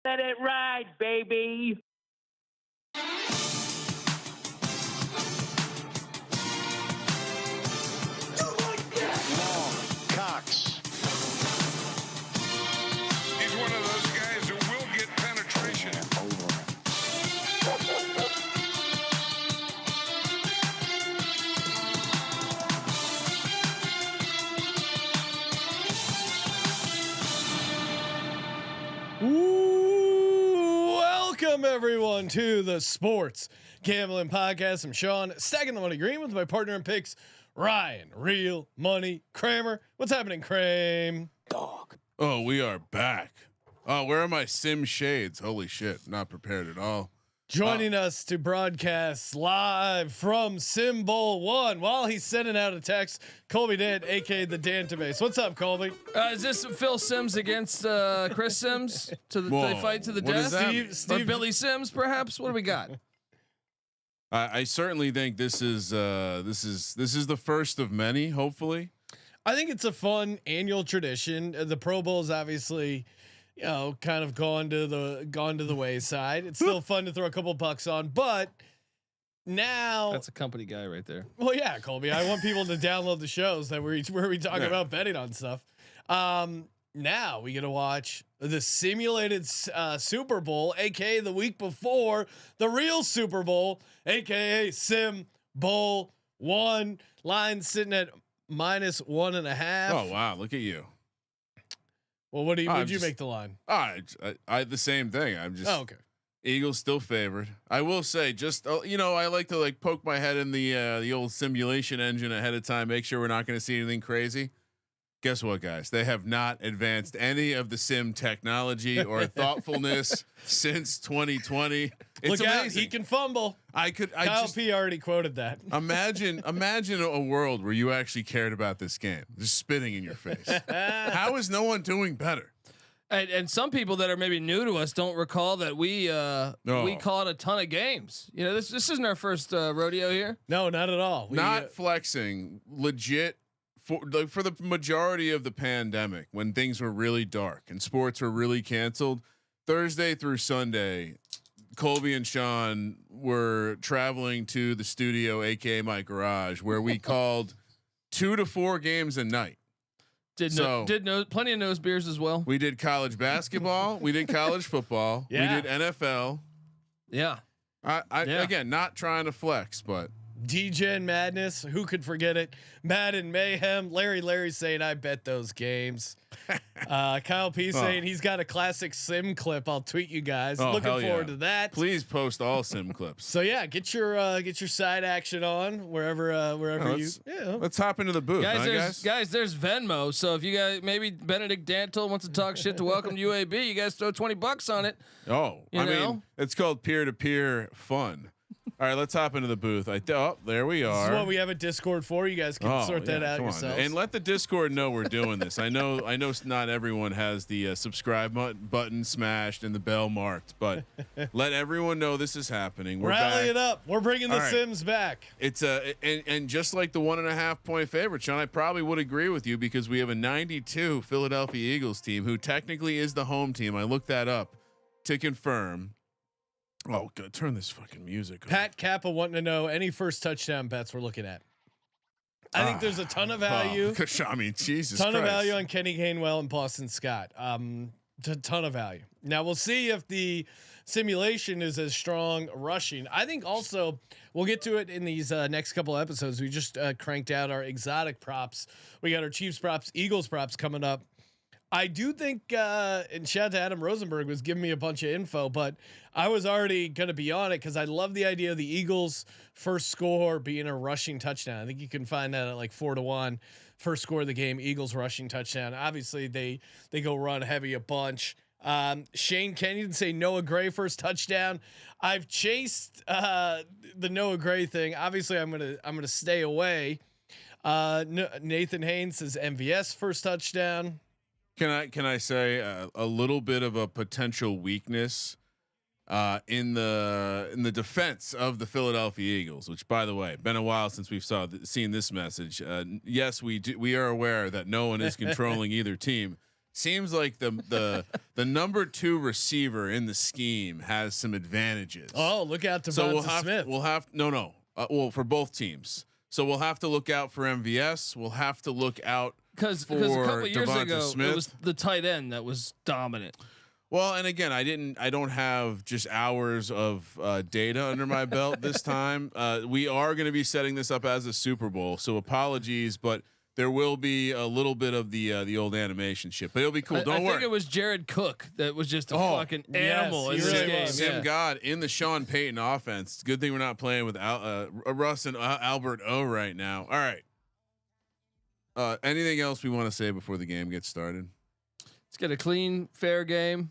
Let it ride, baby. Cox. He's one of those guys who will get penetration. Welcome everyone to the Sports Gambling Podcast. I'm Sean, stacking the money green with my partner in picks, Ryan, Real Money Kramer. What's happening, Kramer? Dog. Oh, we are back. Oh, where are my sim shades? Holy shit, not prepared at all. Joining us to broadcast live from Sim Bowl 1 while he's sending out a text, Colby Dant, aka the Dantabase. What's up, Colby? Is this Phil Sims against Chris Sims to the Whoa, they fight to the what does death? that mean? Steve Or Billy Sims, perhaps? What do we got? I certainly think this is the first of many. Hopefully, I think it's a fun annual tradition. The Pro Bowl is obviously, kind of gone to the wayside. It's still fun to throw a couple bucks on, but now That's a company guy right there. well, yeah, Colby, I want people to download the shows that where we talk about betting on stuff. Now we get to watch the simulated Super Bowl, aka the week before the real Super Bowl, aka Sim Bowl 1. Line sitting at -1.5. oh wow, look at you. Well, what I'm would you just- make the line? I the same thing. I'm just Oh, okay. Eagles still favored. I will say, just I like to poke my head in the old simulation engine ahead of time, make sure we're not going to see anything crazy. Guess what, guys? They have not advanced any of the sim technology or thoughtfulness since 2020. It's Look out, amazing. he can fumble. I Kyle just P already quoted that. imagine a world where you actually cared about this game, just spitting in your face. How is no one doing better? And some people that are maybe new to us don't recall that we caught a ton of games. You know, this isn't our first rodeo here. No, not at all. Not flexing, legit. For the majority of the pandemic, when things were really dark and sports were really canceled, Thursday through Sunday, Colby and Sean were traveling to the studio, aka my garage, where we called 2 to 4 games a night. Did plenty of nose beers as well. We did college basketball, we did college football, we did NFL. Yeah. Again, not trying to flex, but DGen Madness. Who could forget it? Madden Mayhem. Larry saying I bet those games. Kyle P saying he's got a classic sim clip. I'll tweet you guys. Looking forward to that. Please post all sim clips. So yeah, get your side action on wherever you. Yeah. Let's hop into the booth, Guys, there's Venmo. So if you guys, maybe Benedict Dantle wants to talk shit to welcome to UAB, you guys throw $20 on it. Oh, You I know? mean, it's called peer-to-peer fun. All right, let's hop into the booth. There we are. This is what we have a Discord for. You guys can sort that out come on. yourselves. And let the Discord know we're doing this. I know not everyone has the subscribe button smashed and the bell marked, but let everyone know this is happening. We're Rally back. it up. We're bringing the All right. Sims back. It's and just like the 1.5 point favorite, Sean, I probably would agree with you because we have a 92 Philadelphia Eagles team who technically is the home team. I looked that up to confirm. Oh, good. Turn this fucking music on. Pat Kappa wanting to know any first touchdown bets we're looking at. I think there's a ton of value. I mean, Jesus Ton Christ. of value on Kenny Gainwell and Boston Scott. Ton of value. Now we'll see if the simulation is as strong rushing. I think also we'll get to it in these next couple of episodes. We just cranked out our exotic props. We got our Chiefs props, Eagles props coming up. I do think, and shout out to Adam Rosenberg was giving me a bunch of info, but I was already going to be on it because I love the idea of the Eagles first score being a rushing touchdown. I think you can find that at like 4-1 first score of the game. Eagles rushing touchdown. Obviously they go run heavy a bunch. Shane Kenyon say Noah Gray first touchdown. I've chased the Noah Gray thing. Obviously I'm gonna stay away. Nathan Haynes says MVS first touchdown. Can I say a little bit of a potential weakness in the defense of the Philadelphia Eagles, which, by the way, been a while since we've seen this message. Yes, we are aware that no one is controlling either team. seems like the number 2 receiver in the scheme has some advantages. Oh, look out to Smith. We'll have no. Well, for both teams. So we'll have to look out for MVS. We'll have to look out because a couple years ago it was the tight end that was dominant. Well, and again, I don't have just hours of data under my belt this time. We are going to be setting this up as a Super Bowl, so apologies, but there will be a little bit of the old animation shit, but it'll be cool. Don't worry. I think it was Jared Cook that was just a fucking animal in this game. Sim God in the Sean Payton offense. It's a good thing we're not playing with Russ and Albert O right now. All right. Anything else we want to say before the game gets started? Let's get a clean, fair game.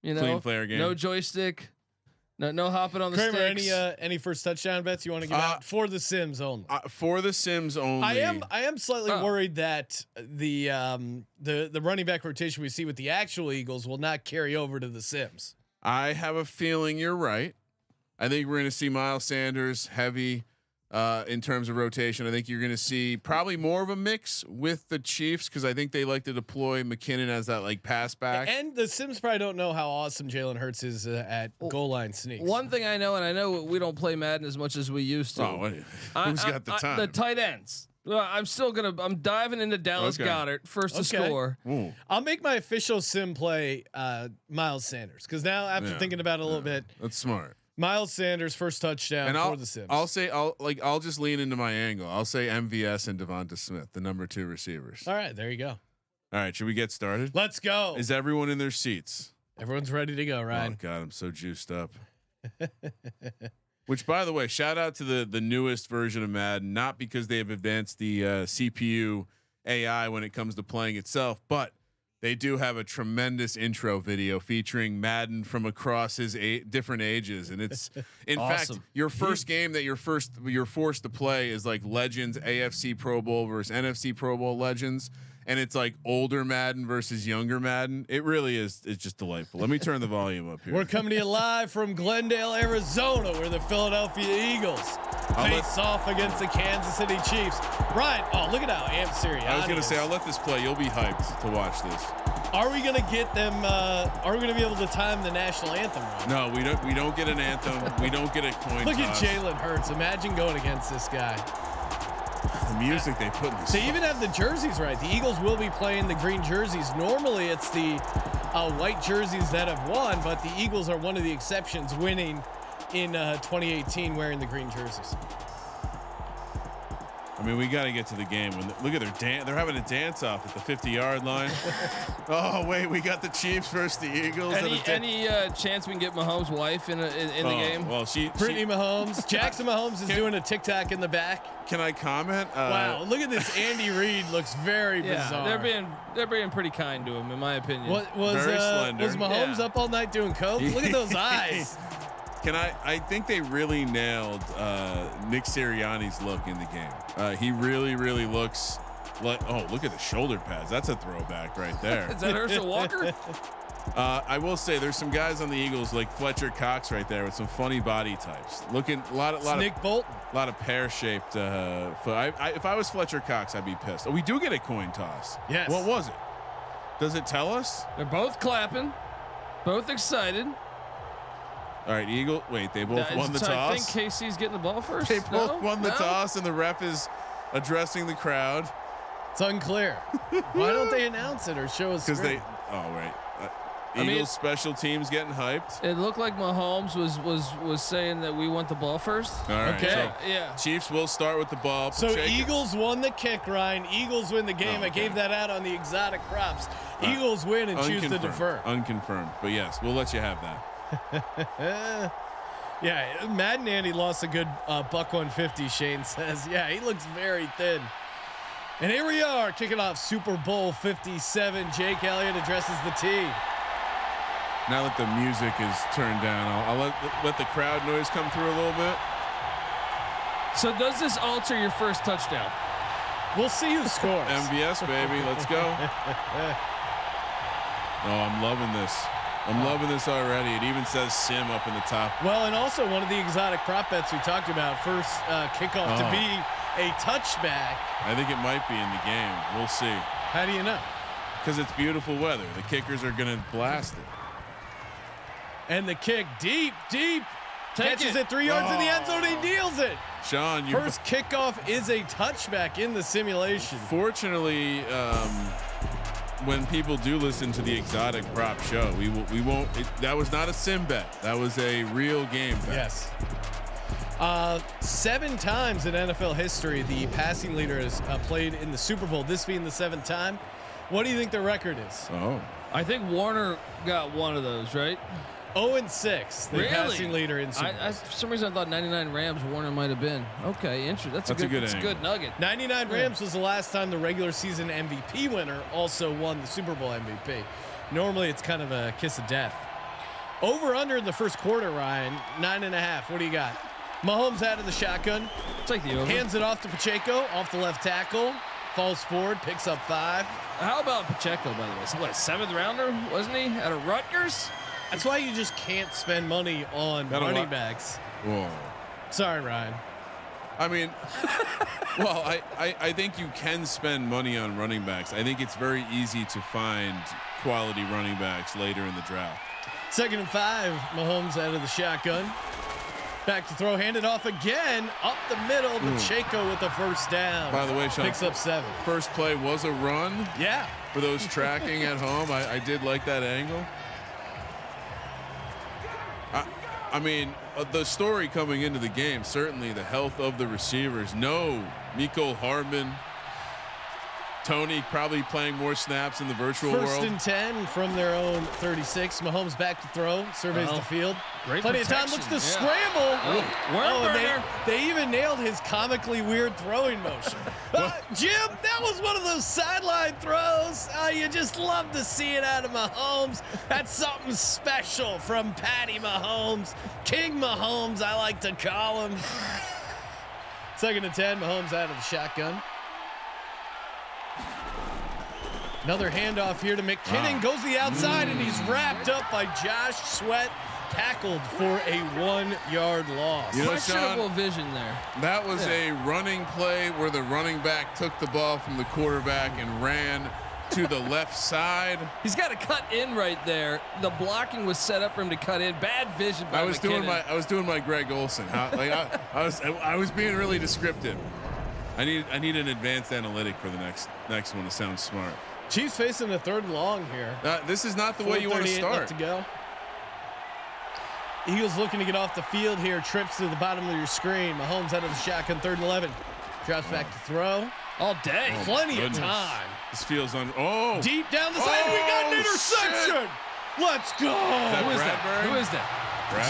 Clean, fair game. No joystick. No hopping on the Kramer, sticks. Any first touchdown bets you want to give out for the Sims only? For the Sims only. I am slightly worried that the running back rotation we see with the actual Eagles will not carry over to the Sims. I have a feeling you're right. I think we're going to see Miles Sanders heavy in terms of rotation. I think you're going to see probably more of a mix with the Chiefs because I think they like to deploy McKinnon as that like pass back. And the Sims probably don't know how awesome Jalen Hurts is at goal line sneaks. One thing I know, and I know we don't play Madden as much as we used to. Who's got the time? The tight ends. Well, I'm diving into Dallas Goedert first to score. Ooh. I'll make my official Sim play Miles Sanders because now after thinking about it a little bit, that's smart. Miles Sanders first touchdown for the Sims. I'll just lean into my angle. I'll say MVS and Devonta Smith, the number 2 receivers. All right, there you go. All right, should we get started? Let's go. Is everyone in their seats? Everyone's ready to go, Ryan. Oh God, I'm so juiced up. Which, by the way, shout out to the newest version of Madden, not because they have advanced the CPU AI when it comes to playing itself, but they do have a tremendous intro video featuring Madden from across his different ages, and it's in awesome. fact your first game that you're forced to play is like Legends AFC Pro Bowl versus NFC Pro Bowl Legends, and it's like older Madden versus younger Madden. It really is. It's just delightful. Let me turn the volume up here. We're coming to you live from Glendale, Arizona, where the Philadelphia Eagles face off against the Kansas City Chiefs. Ryan, look at how amped Sirianni I was going to say, I'll let this play. You'll be hyped to watch this. Are we going to get them? Are we going to be able to time the national anthem? Ryan? No, we don't. We don't get an anthem. We don't get a coin Look toss. at Jalen Hurts. Imagine going against this guy. The music they put in this. They even have the jerseys right. The Eagles will be playing the green jerseys. Normally, it's the white jerseys that have won, but the Eagles are one of the exceptions, winning in 2018 wearing the green jerseys. I mean, we got to get to the game. Look at their dance. They're having a dance off at the 50-yard line. Oh wait, we got the Chiefs versus the Eagles. Any chance we can get Mahomes' wife in the game? Well, Brittany Mahomes. Jackson Mahomes is doing a TikTok in the back. Can I comment? Wow, look at this. Andy Reid looks very bizarre. They're being pretty kind to him, in my opinion. Was Mahomes up all night doing coke? Look at those eyes. I think they really nailed Nick Sirianni's look in the game. He really looks like, look at the shoulder pads. That's a throwback right there. Is that Herschel Walker? I will say there's some guys on the Eagles like Fletcher Cox right there with some funny body types. Looking a lot Nick Bolton. A lot of pear-shaped foot. If I was Fletcher Cox, I'd be pissed. Oh, we do get a coin toss. Yes. What was it? Does it tell us? They're both clapping, both excited. All right, Eagle. Wait, they both won the toss. I think KC's getting the ball first. They both won the toss, and the ref is addressing the crowd. It's unclear. Why don't they announce it or show us? Because they. Oh, right. Eagles special teams getting hyped. It looked like Mahomes was saying that we want the ball first. All right. Okay. So yeah. Chiefs will start with the ball. So Eagles won the kick, Ryan. Eagles win the game. I gave that out on the exotic props. Eagles win and choose to defer. Unconfirmed, but yes, we'll let you have that. Yeah, Madden Andy lost a good $150. Shane says, yeah, he looks very thin. And here we are kicking off Super Bowl 57. Jake Elliott addresses the team. Now that the music is turned down, I'll let the crowd noise come through a little bit. So does this alter your first touchdown? We'll see who scores. MVS, baby, let's go. Oh, I'm loving this. I'm loving this already. It even says Sim up in the top. Well, and also one of the exotic prop bets we talked about, first kickoff to be a touchback. I think it might be in the game. We'll see. How do you know? Because it's beautiful weather. The kickers are going to blast it. And the kick deep. Catches it 3 yards in the end zone. He deals it. Sean, first kickoff is a touchback in the simulation. Fortunately, when people do listen to the exotic prop show, we won't. That was not a sim bet. That was a real game bet. Yes. 7 times in NFL history, the passing leader has played in the Super Bowl. This being the 7th time. What do you think the record is? Oh, I think Warner got one of those, right? 0-6, the passing leader in Super Bowl. For some reason, I thought 99 Rams Warner might have been. Okay, interesting. That's a good nugget. 99 Rams was the last time the regular season MVP winner also won the Super Bowl MVP. Normally, it's kind of a kiss of death. Over under in the first quarter, Ryan, 9.5. What do you got? Mahomes out of the shotgun. Take the over. Hands it off to Pacheco, off the left tackle. Falls forward, picks up 5. How about Pacheco, by the way? So what, 7th rounder, wasn't he? Out of Rutgers? That's why you just can't spend money on running backs. Whoa. Sorry, Ryan. I mean, well, I think you can spend money on running backs. I think it's very easy to find quality running backs later in the draft. 2nd and 5. Mahomes out of the shotgun. Back to throw, handed off again, up the middle. Pacheco with the first down. By the way, Sean, picks up 7. First play was a run. Yeah. For those tracking at home, I did like that angle. I mean, the story coming into the game, certainly the health of the receivers. No, Mecole Hardman. Tony probably playing more snaps in the virtual world. 1st and 10 from their own 36. Mahomes back to throw, surveys the field. Great Plenty of time, looks to scramble. And they even nailed his comically weird throwing motion. Jim, that was one of those sideline throws. You just love to see it out of Mahomes. That's something special from Patty Mahomes. King Mahomes, I like to call him. 2nd and 10, Mahomes out of the shotgun. Another handoff here to McKinnon. Goes to the outside, and he's wrapped up by Josh Sweat. Tackled for a 1-yard loss. You know, questionable Sean, vision there. That was a running play where the running back took the ball from the quarterback and ran to the left side. He's got to cut in right there. The blocking was set up for him to cut in. Bad vision by McKinnon. I was doing my Greg Olson. I was being really descriptive. I need an advanced analytic for the next one to sound smart. Chiefs facing a 3rd and long here. This is not the way you want to start. Left to go. Eagles looking to get off the field here. Trips to the bottom of your screen. Mahomes out of the shotgun, 3rd and 11. Drops back to throw. All day. Plenty of time. This feels deep down the side. We got an interception. Shit. Let's go. Who is that?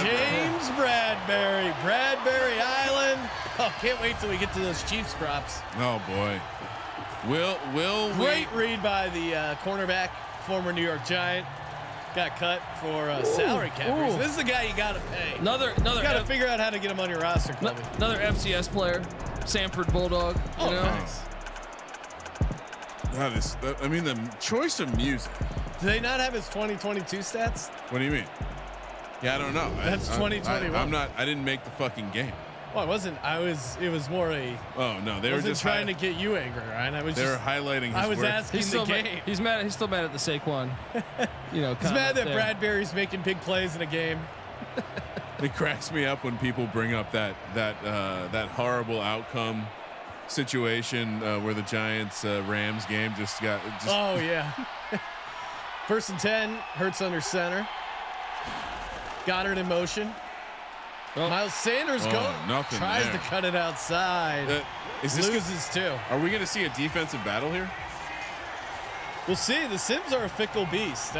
James Bradbury. Bradbury Island. Oh, can't wait till we get to those Chiefs props. Oh boy. Great read by the cornerback, former New York Giant. Got cut for salary cap. This is the guy you got to pay. Another. You got to figure out how to get him on your roster, Clubby. Another FCS player, Sanford Bulldog. You know? Nice. The choice of music. Do they not have his 2022 stats? What do you mean? Yeah, I don't know. That's 2021. I didn't make the fucking game. Well, it wasn't. It was more a. Oh no, they were just trying to get you angry, Ryan. They were highlighting. I was work. asking the game. He's mad. He's still mad at the Saquon. You know, he's mad that Bradbury's making big plays in a game. It cracks me up when people bring up that horrible outcome situation where the Giants Rams game just. Oh yeah. 1st and 10. Hurts under center. Goddard in motion. Miles Sanders tries to cut it outside. Loses too. Are we going to see a defensive battle here? We'll see. The Sims are a fickle beast.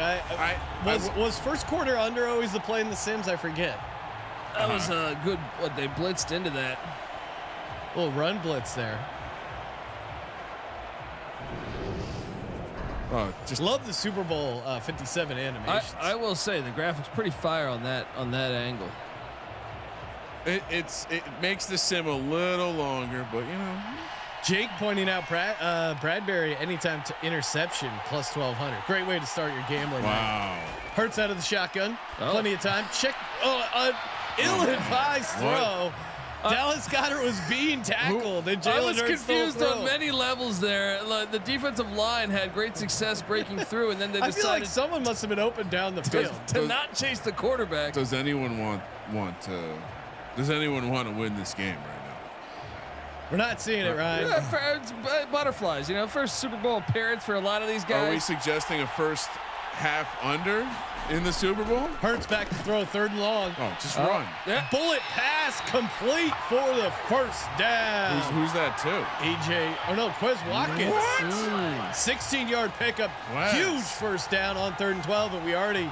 Was first quarter under always the play in the Sims? I forget. That was a good. What they blitzed into that. Little run blitz there. Oh, just love the Super Bowl 57 animations. I will say the graphics pretty fire on that angle. It makes the sim a little longer, but you know. Jake pointing out Bradbury anytime to interception plus 1200. Great way to start your gambling. Wow. Night. Hurts out of the shotgun. Plenty of time. Check. Ill-advised throw. Dallas Goedert was being tackled. And I Jalen was Hurts confused on many levels there. Like, the defensive line had great success breaking through, and then they I feel like decided someone must have been open down the field. to not chase the quarterback. Does anyone want to win this game right now? We're not seeing it, Ryan. Yeah, it's butterflies. You know, first Super Bowl appearance for a lot of these guys. Are we suggesting a first half under in the Super Bowl? Hurts back to throw, 3rd and long. Oh, just run. Yeah. Bullet pass complete for the first down. Who's that too? Quez Watkins. 16-yard pickup. Wow. Huge first down on 3rd and 12, and we already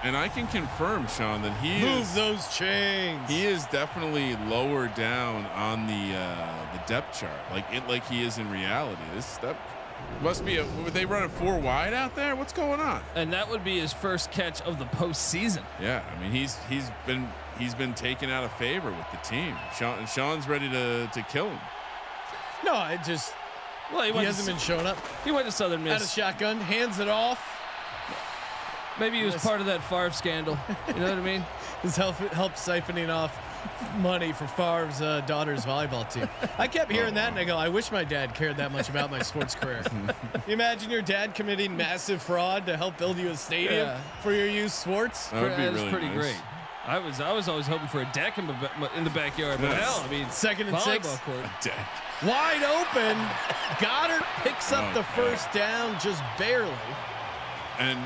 And I can confirm, Sean, that move those chains. He is definitely lower down on the depth chart, like he is in reality. That must be would they run a 4 wide out there? What's going on? And that would be his first catch of the postseason. Yeah, I mean he's been taken out of favor with the team. Sean's ready to kill him. No, he hasn't been showing up. He went to Southern Miss. Out of shotgun, hands it off. Maybe he was part of that Favre scandal. You know what I mean? His help siphoning off money for Favre's daughter's volleyball team. I kept hearing that, and I go, I wish my dad cared that much about my sports career. You imagine your dad committing massive fraud to help build you a stadium for your youth sports? That would be really pretty nice. great. I was always hoping for a deck in the backyard, but hell, I mean, 2nd and 6. court. Wide open. Goddard picks up the first down just barely. And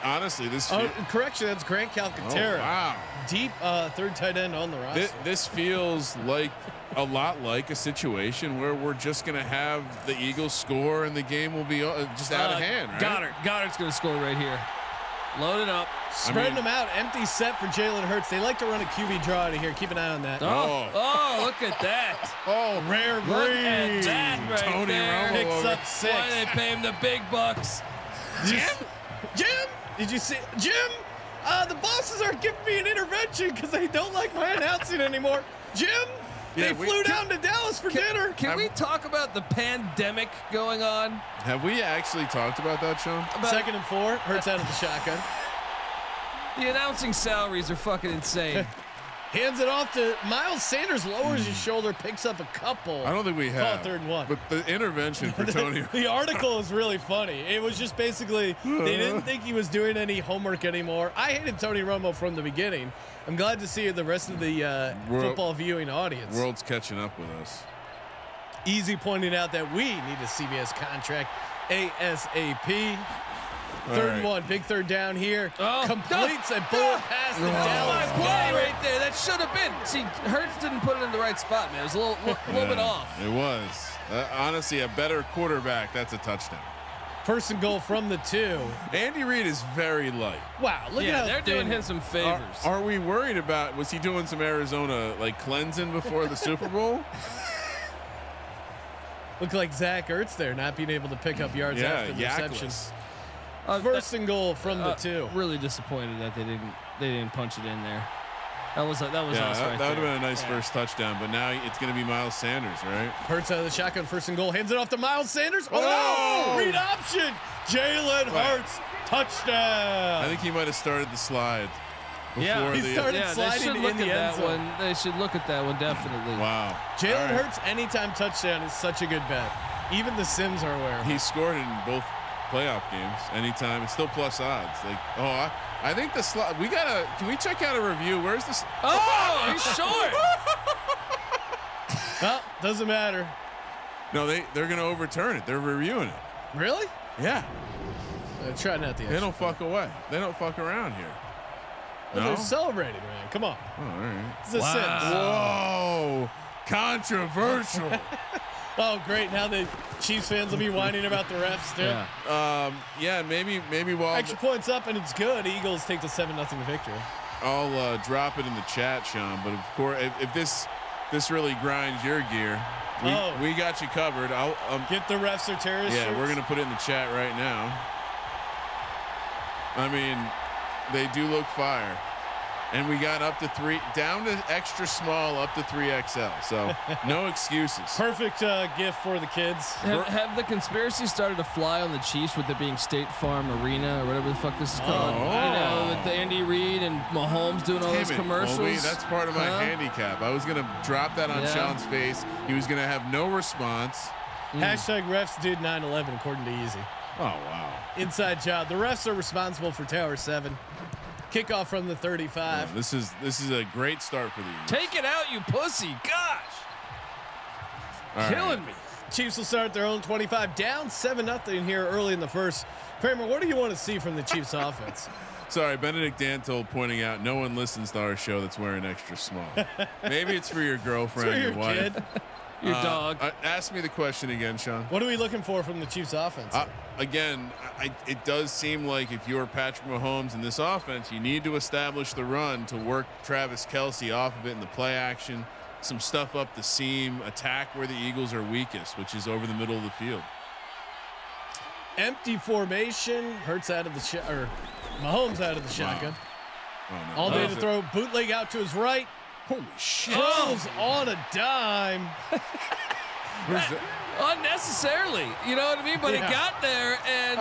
honestly, this correction, that's Grant Calcaterra. Oh, wow. Deep 3rd tight end on the roster. This feels like a lot like a situation where we're just going to have the Eagles score and the game will be just out of hand, right? Goddard's going to score right here. Load it up. Spreading them out. Empty set for Jalen Hurts. They like to run a QB draw out of here. Keep an eye on that. Oh, look at that. Oh, rare Look breed. at that right Tony there. Romo Picks up 6. Why they pay him the big bucks. Jim, did you see? Jim, the bosses aren't giving me an intervention because they don't like my announcing anymore. Jim, they flew down to Dallas for dinner. Can we talk about the pandemic going on? Have we actually talked about that, Sean? 2nd and 4. Hurts out of the shotgun. The announcing salaries are fucking insane. Hands it off to Miles Sanders, lowers his shoulder, picks up a couple. I don't think we have. 3rd and 1. But the intervention for Tony. The article is really funny. It was just basically they didn't think he was doing any homework anymore. I hated Tony Romo from the beginning. I'm glad to see the rest of the football viewing audience. World's catching up with us. Easy pointing out that we need a CBS contract ASAP. 3rd and 1, big 3rd down here. Completes a bullet pass to Dallas. Play right there. That should have been. See, Hurts didn't put it in the right spot, man. It was a little bit off. It was. Honestly, a better quarterback, that's a touchdown. 1st and goal from the 2. Andy Reid is very light. Wow, look at how they're doing him some favors. Are we worried about, was he doing some Arizona cleansing before the Super Bowl? Look like Zach Ertz there, not being able to pick up yards after the reception. 1st and goal from the 2. Really disappointed that they didn't punch it in there. That was us right that there. would have been a nice first touchdown, but now it's going to be Miles Sanders, right? Hurts out of the shotgun, 1st and goal, hands it off to Miles Sanders. Oh, Oh! no! Read option. Jalen Hurts, touchdown. I think he might have started the slide. Yeah, he started they sliding should in look the at end that zone. one. They should look at that one definitely. Wow. Jalen All right. Hurts anytime touchdown is such a good bet. Even the Sims are aware of it. He scored in both playoff games anytime. It's still plus odds. I think the slide. Can we check out a review? Where's this? Oh, he's short. Well, doesn't matter. No, they're going to overturn it. They're reviewing it. Really? Yeah. Try not the. They don't fuck away. They don't fuck around here. Well, No. they're celebrating, man. Come on. Oh, all right. It's the Sims. Whoa. Controversial. Oh, great. Now the Chiefs fans will be whining about the refs, too. Yeah. Maybe while Extra points up, and it's good. Eagles take the 7-0 victory. I'll drop it in the chat, Sean. But of course, if this really grinds your gear, we got you covered. Get the refs or terrorists. Yeah, we're gonna put it in the chat right now. I mean, they do look fire. and we got up to 3, down to extra small, up to 3XL. So no excuses. Perfect gift for the kids. Have the conspiracy started to fly on the Chiefs with it being State Farm Arena or whatever the fuck this is called? You know, with the Andy Reid and Mahomes doing all those commercials. Colby, that's part of my handicap. I was gonna drop that on Sean's face. He was gonna have no response. Hashtag refs did 9/11 according to Easy. Oh wow. Inside job. The refs are responsible for Tower 7. Kickoff from the 35. Oh, this is a great start for the Eagles. Take it out, you pussy! Gosh, killing me. Chiefs will start their own 25, down 7-0 here early in the first. Kramer, what do you want to see from the Chiefs offense? Sorry, Benedict Dantle pointing out no one listens to our show that's wearing extra small. Maybe it's for your girlfriend, your your wife, kid. Your dog. Ask me the question again, Sean. What are we looking for from the Chiefs offense? It does seem like if you're Patrick Mahomes in this offense, you need to establish the run to work Travis Kelce off of it in the play action, some stuff up the seam, attack where the Eagles are weakest, which is over the middle of the field. Empty formation. Hurts out of the or Mahomes out of the shotgun. Oh, no. All day to throw. Bootleg out to his right. Holy shit. Throws on a dime. Unnecessarily, you know what I mean? But it got there, and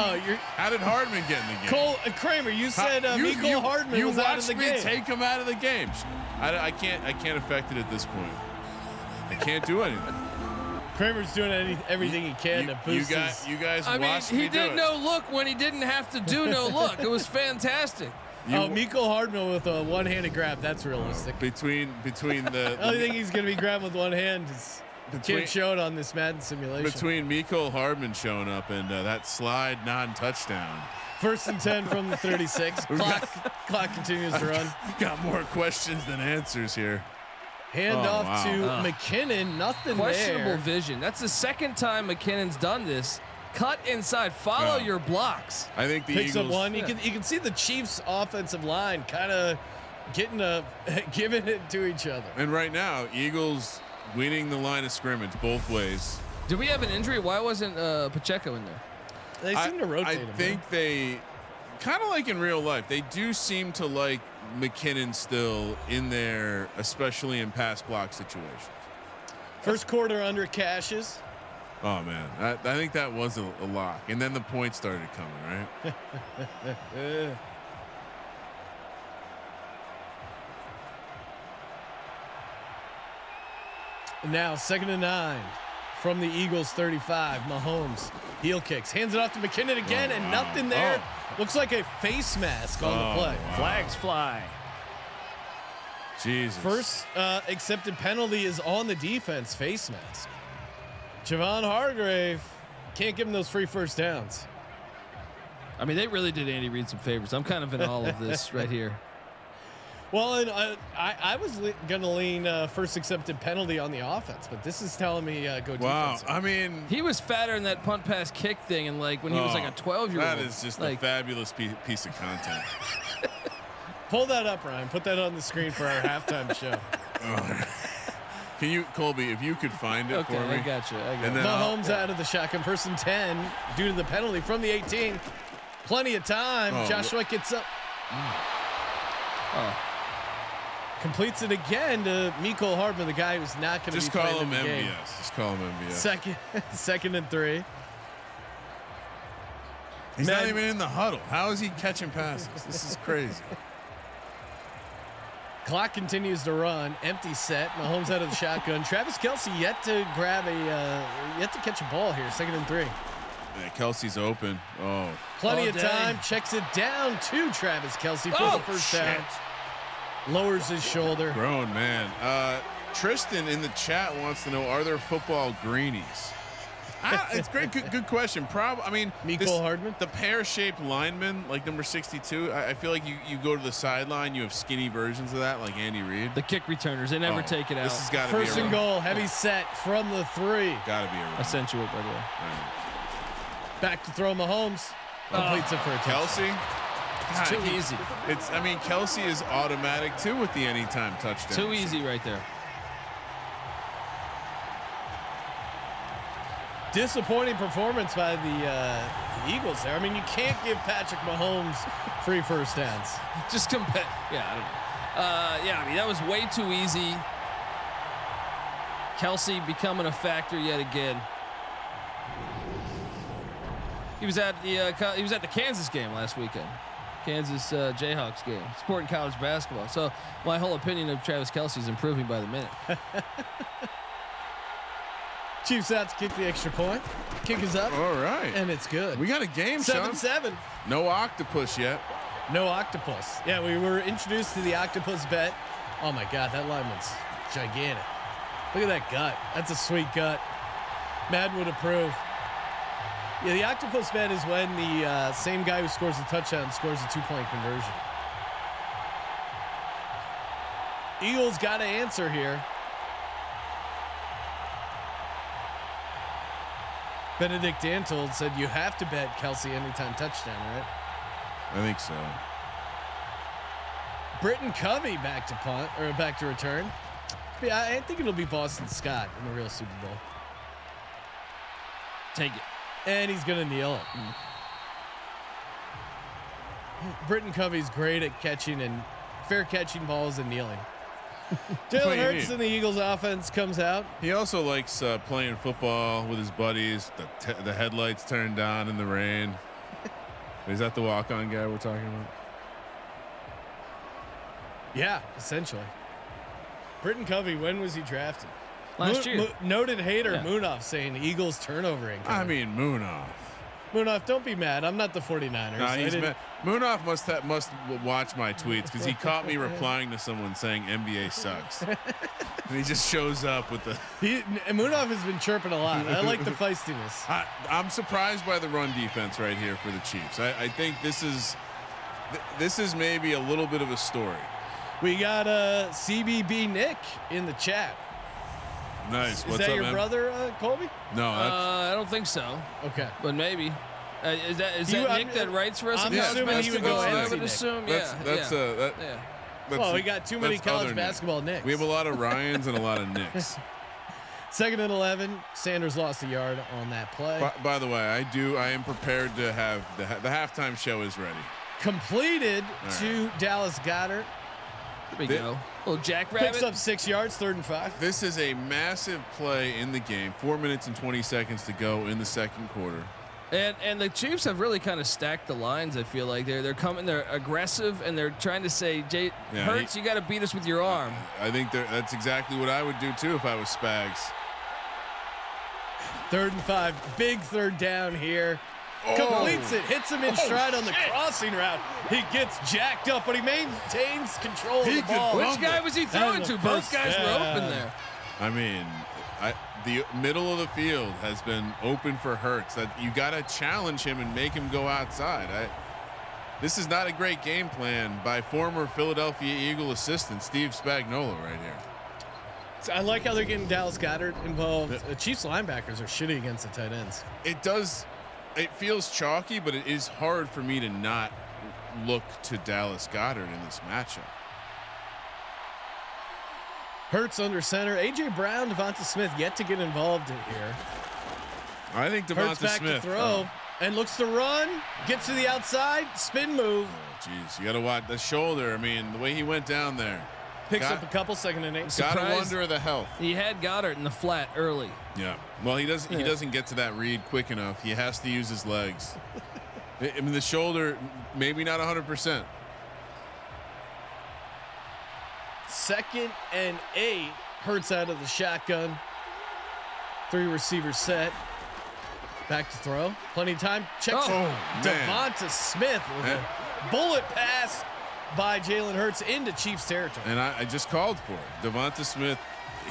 how did Hardman get in the game? Cole Kramer, you said Mecole Hardman was out of the game. You watched me take him out of the game. I can't affect it at this point. I can't do anything. Kramer's doing everything he can to boost you guys I mean, watched me he did no look when he didn't have to do no look. It was fantastic. Mecole Hardman with a one-handed grab. That's realistic. Between the only thing he's going to be grabbing with one hand is kid showed on this Madden simulation. Between Mecole Hardman showing up and that slide non-touchdown. 1st and 10 from the 36. Clock continues to run. Got more questions than answers here. Hand off to McKinnon. Nothing Questionable there. vision. That's the second time McKinnon's done this. Cut inside. Follow your blocks. I think the Picks Eagles. Up one. You can see the Chiefs' offensive line kind of giving it to each other. And right now, Eagles winning the line of scrimmage both ways. Did we have an injury? Why wasn't Pacheco in there? They seem to rotate him. I think they kind of like in real life. They do seem to like McKinnon still in there, especially in pass block situations. First quarter under Cashes. Oh man, I think that was a lock, and then the points started coming. Right. Now 2nd and 9 from the Eagles 35. Mahomes heel kicks, hands it off to McKinnon again, and nothing there. Looks like a face mask on the play. Wow. Flags fly. Jesus. First accepted penalty is on the defense. Face mask. Javon Hargrave can't give him those free first downs. I mean, they really did Andy Reid some favors. I'm kind of in all of this right here. Well, and I was going to lean first accepted penalty on the offense, but this is telling me go defense. Wow, I mean, he was fatter in that punt pass kick thing, and like when he was like a 12-year-old. That is just a fabulous piece of content. Pull that up, Ryan. Put that on the screen for our halftime show. Can you, Colby, if you could find it for me? I got you. And then Mahomes out of the shotgun. 1st and 10 due to the penalty from the 18. Plenty of time. Joshua gets up. Completes it again to Mecole Hardman, the guy who's not going to be playing in the game. Just call him MVS. 2nd and 3. He's not even in the huddle. How is he catching passes? This is crazy. Clock continues to run. Empty set. Mahomes out of the shotgun. Travis Kelce yet to catch a ball here. 2nd and 3. Yeah, Kelsey's open. Plenty of time. Checks it down to Travis Kelce for the first down. Lowers his shoulder. Grown man. Tristan in the chat wants to know: are there football greenies? It's great. Good question. Mecole Hardman, the pear-shaped lineman, like number 62. I feel like you go to the sideline, you have skinny versions of that, like Andy Reid. The kick returners, they never take it out. This has got to be 1st and goal. Heavy set from the 3. Got to be a run. I sent you it, by the way. Right. Back to throw Mahomes. Completes it for a touchdown. Kelce. It's too easy. Kelce is automatic too with the anytime touchdown. Too easy right there. Disappointing performance by the Eagles there. I mean, you can't give Patrick Mahomes free first downs. Just compare. Yeah, I don't know. Yeah, I mean that was way too easy. Kelsey becoming a factor yet again. He was at the Kansas game last weekend. Kansas Jayhawks game, supporting college basketball. So my whole opinion of Travis Kelsey is improving by the minute. Chiefs out to kick the extra point. Kick is up. All right. And it's good. We got a game, Sean. 7-7. No octopus yet. No octopus. Yeah, we were introduced to the octopus bet. Oh my God, that lineman's gigantic. Look at that gut. That's a sweet gut. Madden would approve. Yeah, the octopus bet is when the same guy who scores a touchdown scores a 2-point conversion. Eagles got to answer here. Benedict Dantold said you have to bet Kelsey anytime touchdown, right? I think so. Britton Covey back to punt or back to return. Yeah, I think it'll be Boston Scott in the real Super Bowl. Take it. And he's gonna kneel it. Britton Covey's great at catching and fair catching balls and kneeling. Jalen Hurts and the Eagles offense comes out. He also likes playing football with his buddies. The headlights turned on in the rain. Is that the walk-on guy we're talking about? Yeah, essentially. Britton Covey, when was he drafted? Last year. Noted hater Munaf saying Eagles turnover incoming. I mean, Munaf. Munaf, don't be mad. I'm not the 49ers. No, he's mad. Munaf must watch my tweets because he caught me replying to someone saying NBA sucks. And he just shows up with the. Munaf has been chirping a lot. I like the feistiness. I'm surprised by the run defense right here for the Chiefs. I think this is maybe a little bit of a story. We got CBB Nick in the chat. Nice. Is that your brother, Colby? No, I don't think so. Okay, but maybe. Is that Nick that writes for us? I'm assuming he would go I would assume. Well, we got too many college basketball Nicks. We have a lot of Ryans and a lot of Nicks. 2nd and 11. Sanders lost a yard on that play. By the way, I am prepared to have the halftime show is ready. Completed to Dallas Goedert. There we go. Little jackrabbit. Picks up 6 yards, 3rd and 5. This is a massive play in the game. 4 minutes and 20 seconds to go in the second quarter. And the Chiefs have really kind of stacked the lines. I feel like they're coming, they're aggressive, and they're trying to say, Hurts, you got to beat us with your arm. I think that's exactly what I would do too if I was Spags. 3rd and 5, big 3rd down here. Completes it, hits him in stride on the crossing route. He gets jacked up, but he maintains control of the ball. Which guy was he throwing to? Both guys were open there. I mean, the middle of the field has been open for Hurts. That you got to challenge him and make him go outside. This is not a great game plan by former Philadelphia Eagle assistant Steve Spagnuolo right here. So I like how they're getting Dallas Goedert involved. The Chiefs linebackers are shitty against the tight ends. It feels chalky, but it is hard for me to not look to Dallas Goedert in this matchup. Hurts under center. A.J. Brown, Devonta Smith yet to get involved in here. I think Hurts Devonta back Smith to throw and looks to run. Gets to the outside. Spin move. Oh, jeez. You got to watch the shoulder. I mean, the way he went down there. Picks up a couple, 2nd and 8. Got to wonder the health. He had Goddard in the flat early. Yeah. Well, he doesn't get to that read quick enough. He has to use his legs. I mean, the shoulder, maybe not 100%. 2nd and 8. Hurts out of the shotgun. 3 receivers set. Back to throw. Plenty of time. Checks Devonta Smith with a bullet pass by Jalen Hurts into Chiefs territory. And I just called for it. Devonta Smith,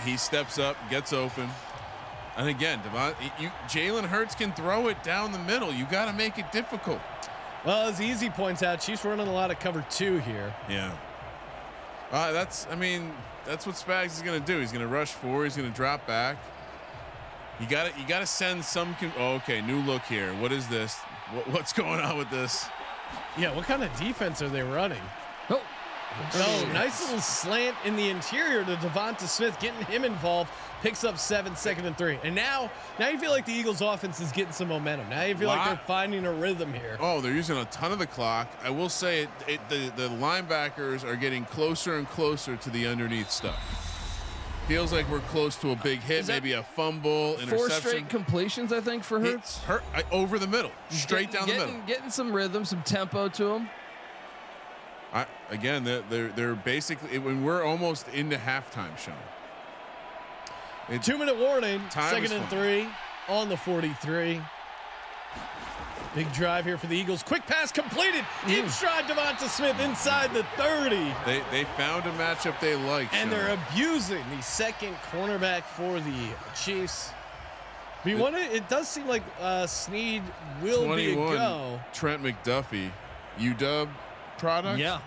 he steps up, gets open. And again, Jalen Hurts can throw it down the middle. You got to make it difficult. Well, as Easy points out, Chiefs running a lot of cover 2 here. Yeah. That's what Spags is going to do. He's going to rush 4. He's going to drop back. You got to send some. Okay, new look here. What is this? What's going on with this? Yeah, what kind of defense are they running? Oh, nice little slant in the interior to Devonta Smith, getting him involved. Picks up 7, 2nd and 3. And now you feel like the Eagles offense is getting some momentum. Now you feel like they're finding a rhythm here. Oh, they're using a ton of the clock. I will say the linebackers are getting closer and closer to the underneath stuff. Feels like we're close to a big hit, maybe a fumble, interception. 4 straight completions, I think, for Hurts. Over the middle, straight down the middle. Getting some rhythm, some tempo to him. Again, they're basically when we're almost into halftime, Sean. 2-minute warning. 2nd and 3 on the 43. Big drive here for the Eagles. Quick pass completed. In stride, Devonta Smith inside the 30. They found a matchup they like, and they're abusing the second cornerback for the Chiefs. It does seem like Snead will be a go. Trent McDuffie, UW product. Yeah.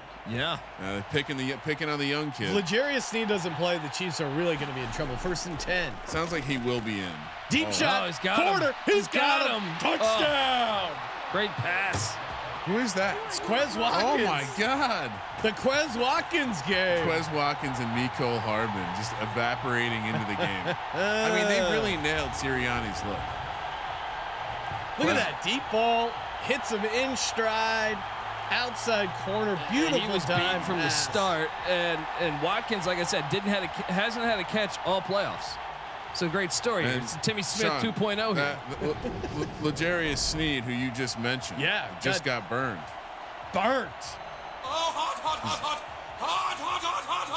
Picking on the young kid. L'Jarius Snead doesn't play. The Chiefs are really going to be in trouble. 1st and 10. Sounds like he will be in. Deep shot. He's got corner. him. He's got him. Touchdown. Great pass. Who is that? It's Quez Watkins. Oh my God. The Quez Watkins game. Quez Watkins and Mecole Hardman just evaporating into the game. I mean, they really nailed Sirianni's look. Look at that deep ball. Hits him in stride. Outside corner, beautiful he was time from the start, and Watkins, like I said, hasn't had a catch all playoffs. It's a great story. It's Timmy Smith Sean, 2.0 here. L'Jarius Snead, who you just mentioned, just got burned. Burnt.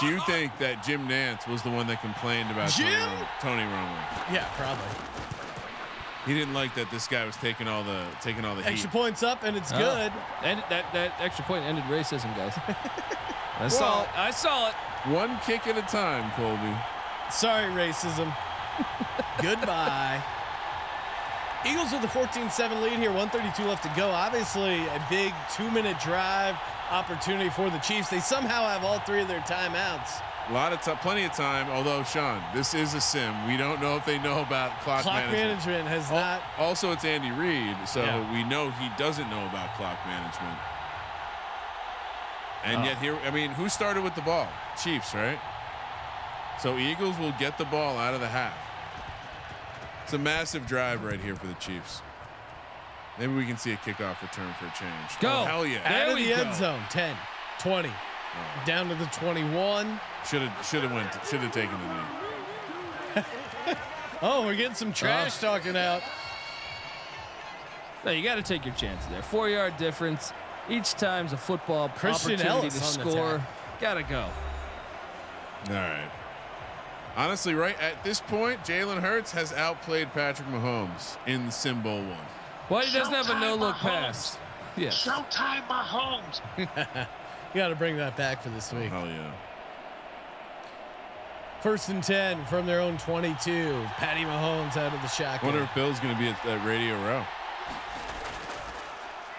Do you think that Jim Nantz was the one that complained about Tony Romo? Yeah, probably. He didn't like that this guy was taking all the Extra heat. points up, and it's good. And that extra point ended racism, guys. I saw it. One kick at a time, Colby. Sorry, racism. Goodbye. Eagles with a 14-7 lead here. 1:32 left to go. Obviously, a big 2-minute drive opportunity for the Chiefs. They somehow have all 3 of their timeouts. A lot of time, plenty of time. Although, Sean, this is a sim. We don't know if they know about clock management has not. Also, it's Andy Reid, so we know he doesn't know about clock management. And yet here, I mean, who started with the ball? Chiefs, right? So Eagles will get the ball out of the half. It's a massive drive right here for the Chiefs. Maybe we can see a kickoff return for a change. Go. Oh, hell yeah. Out of the end zone. 10, 20. Down to the 21. Should have taken the knee. Oh, we're getting some trash talking out. No, you got to take your chances there. 4-yard difference. Each time's a football Christian opportunity Ellis to on the score. attack. Gotta go. All right. Honestly, right at this point, Jalen Hurts has outplayed Patrick Mahomes in the Sim Bowl 1. Well, he doesn't have a no-look pass. Yeah. Showtime Mahomes. You got to bring that back for this week. Hell yeah. 1st and 10 from their own 22. Patty Mahomes out of the shotgun. Wonder if Bill's going to be at Radio Row.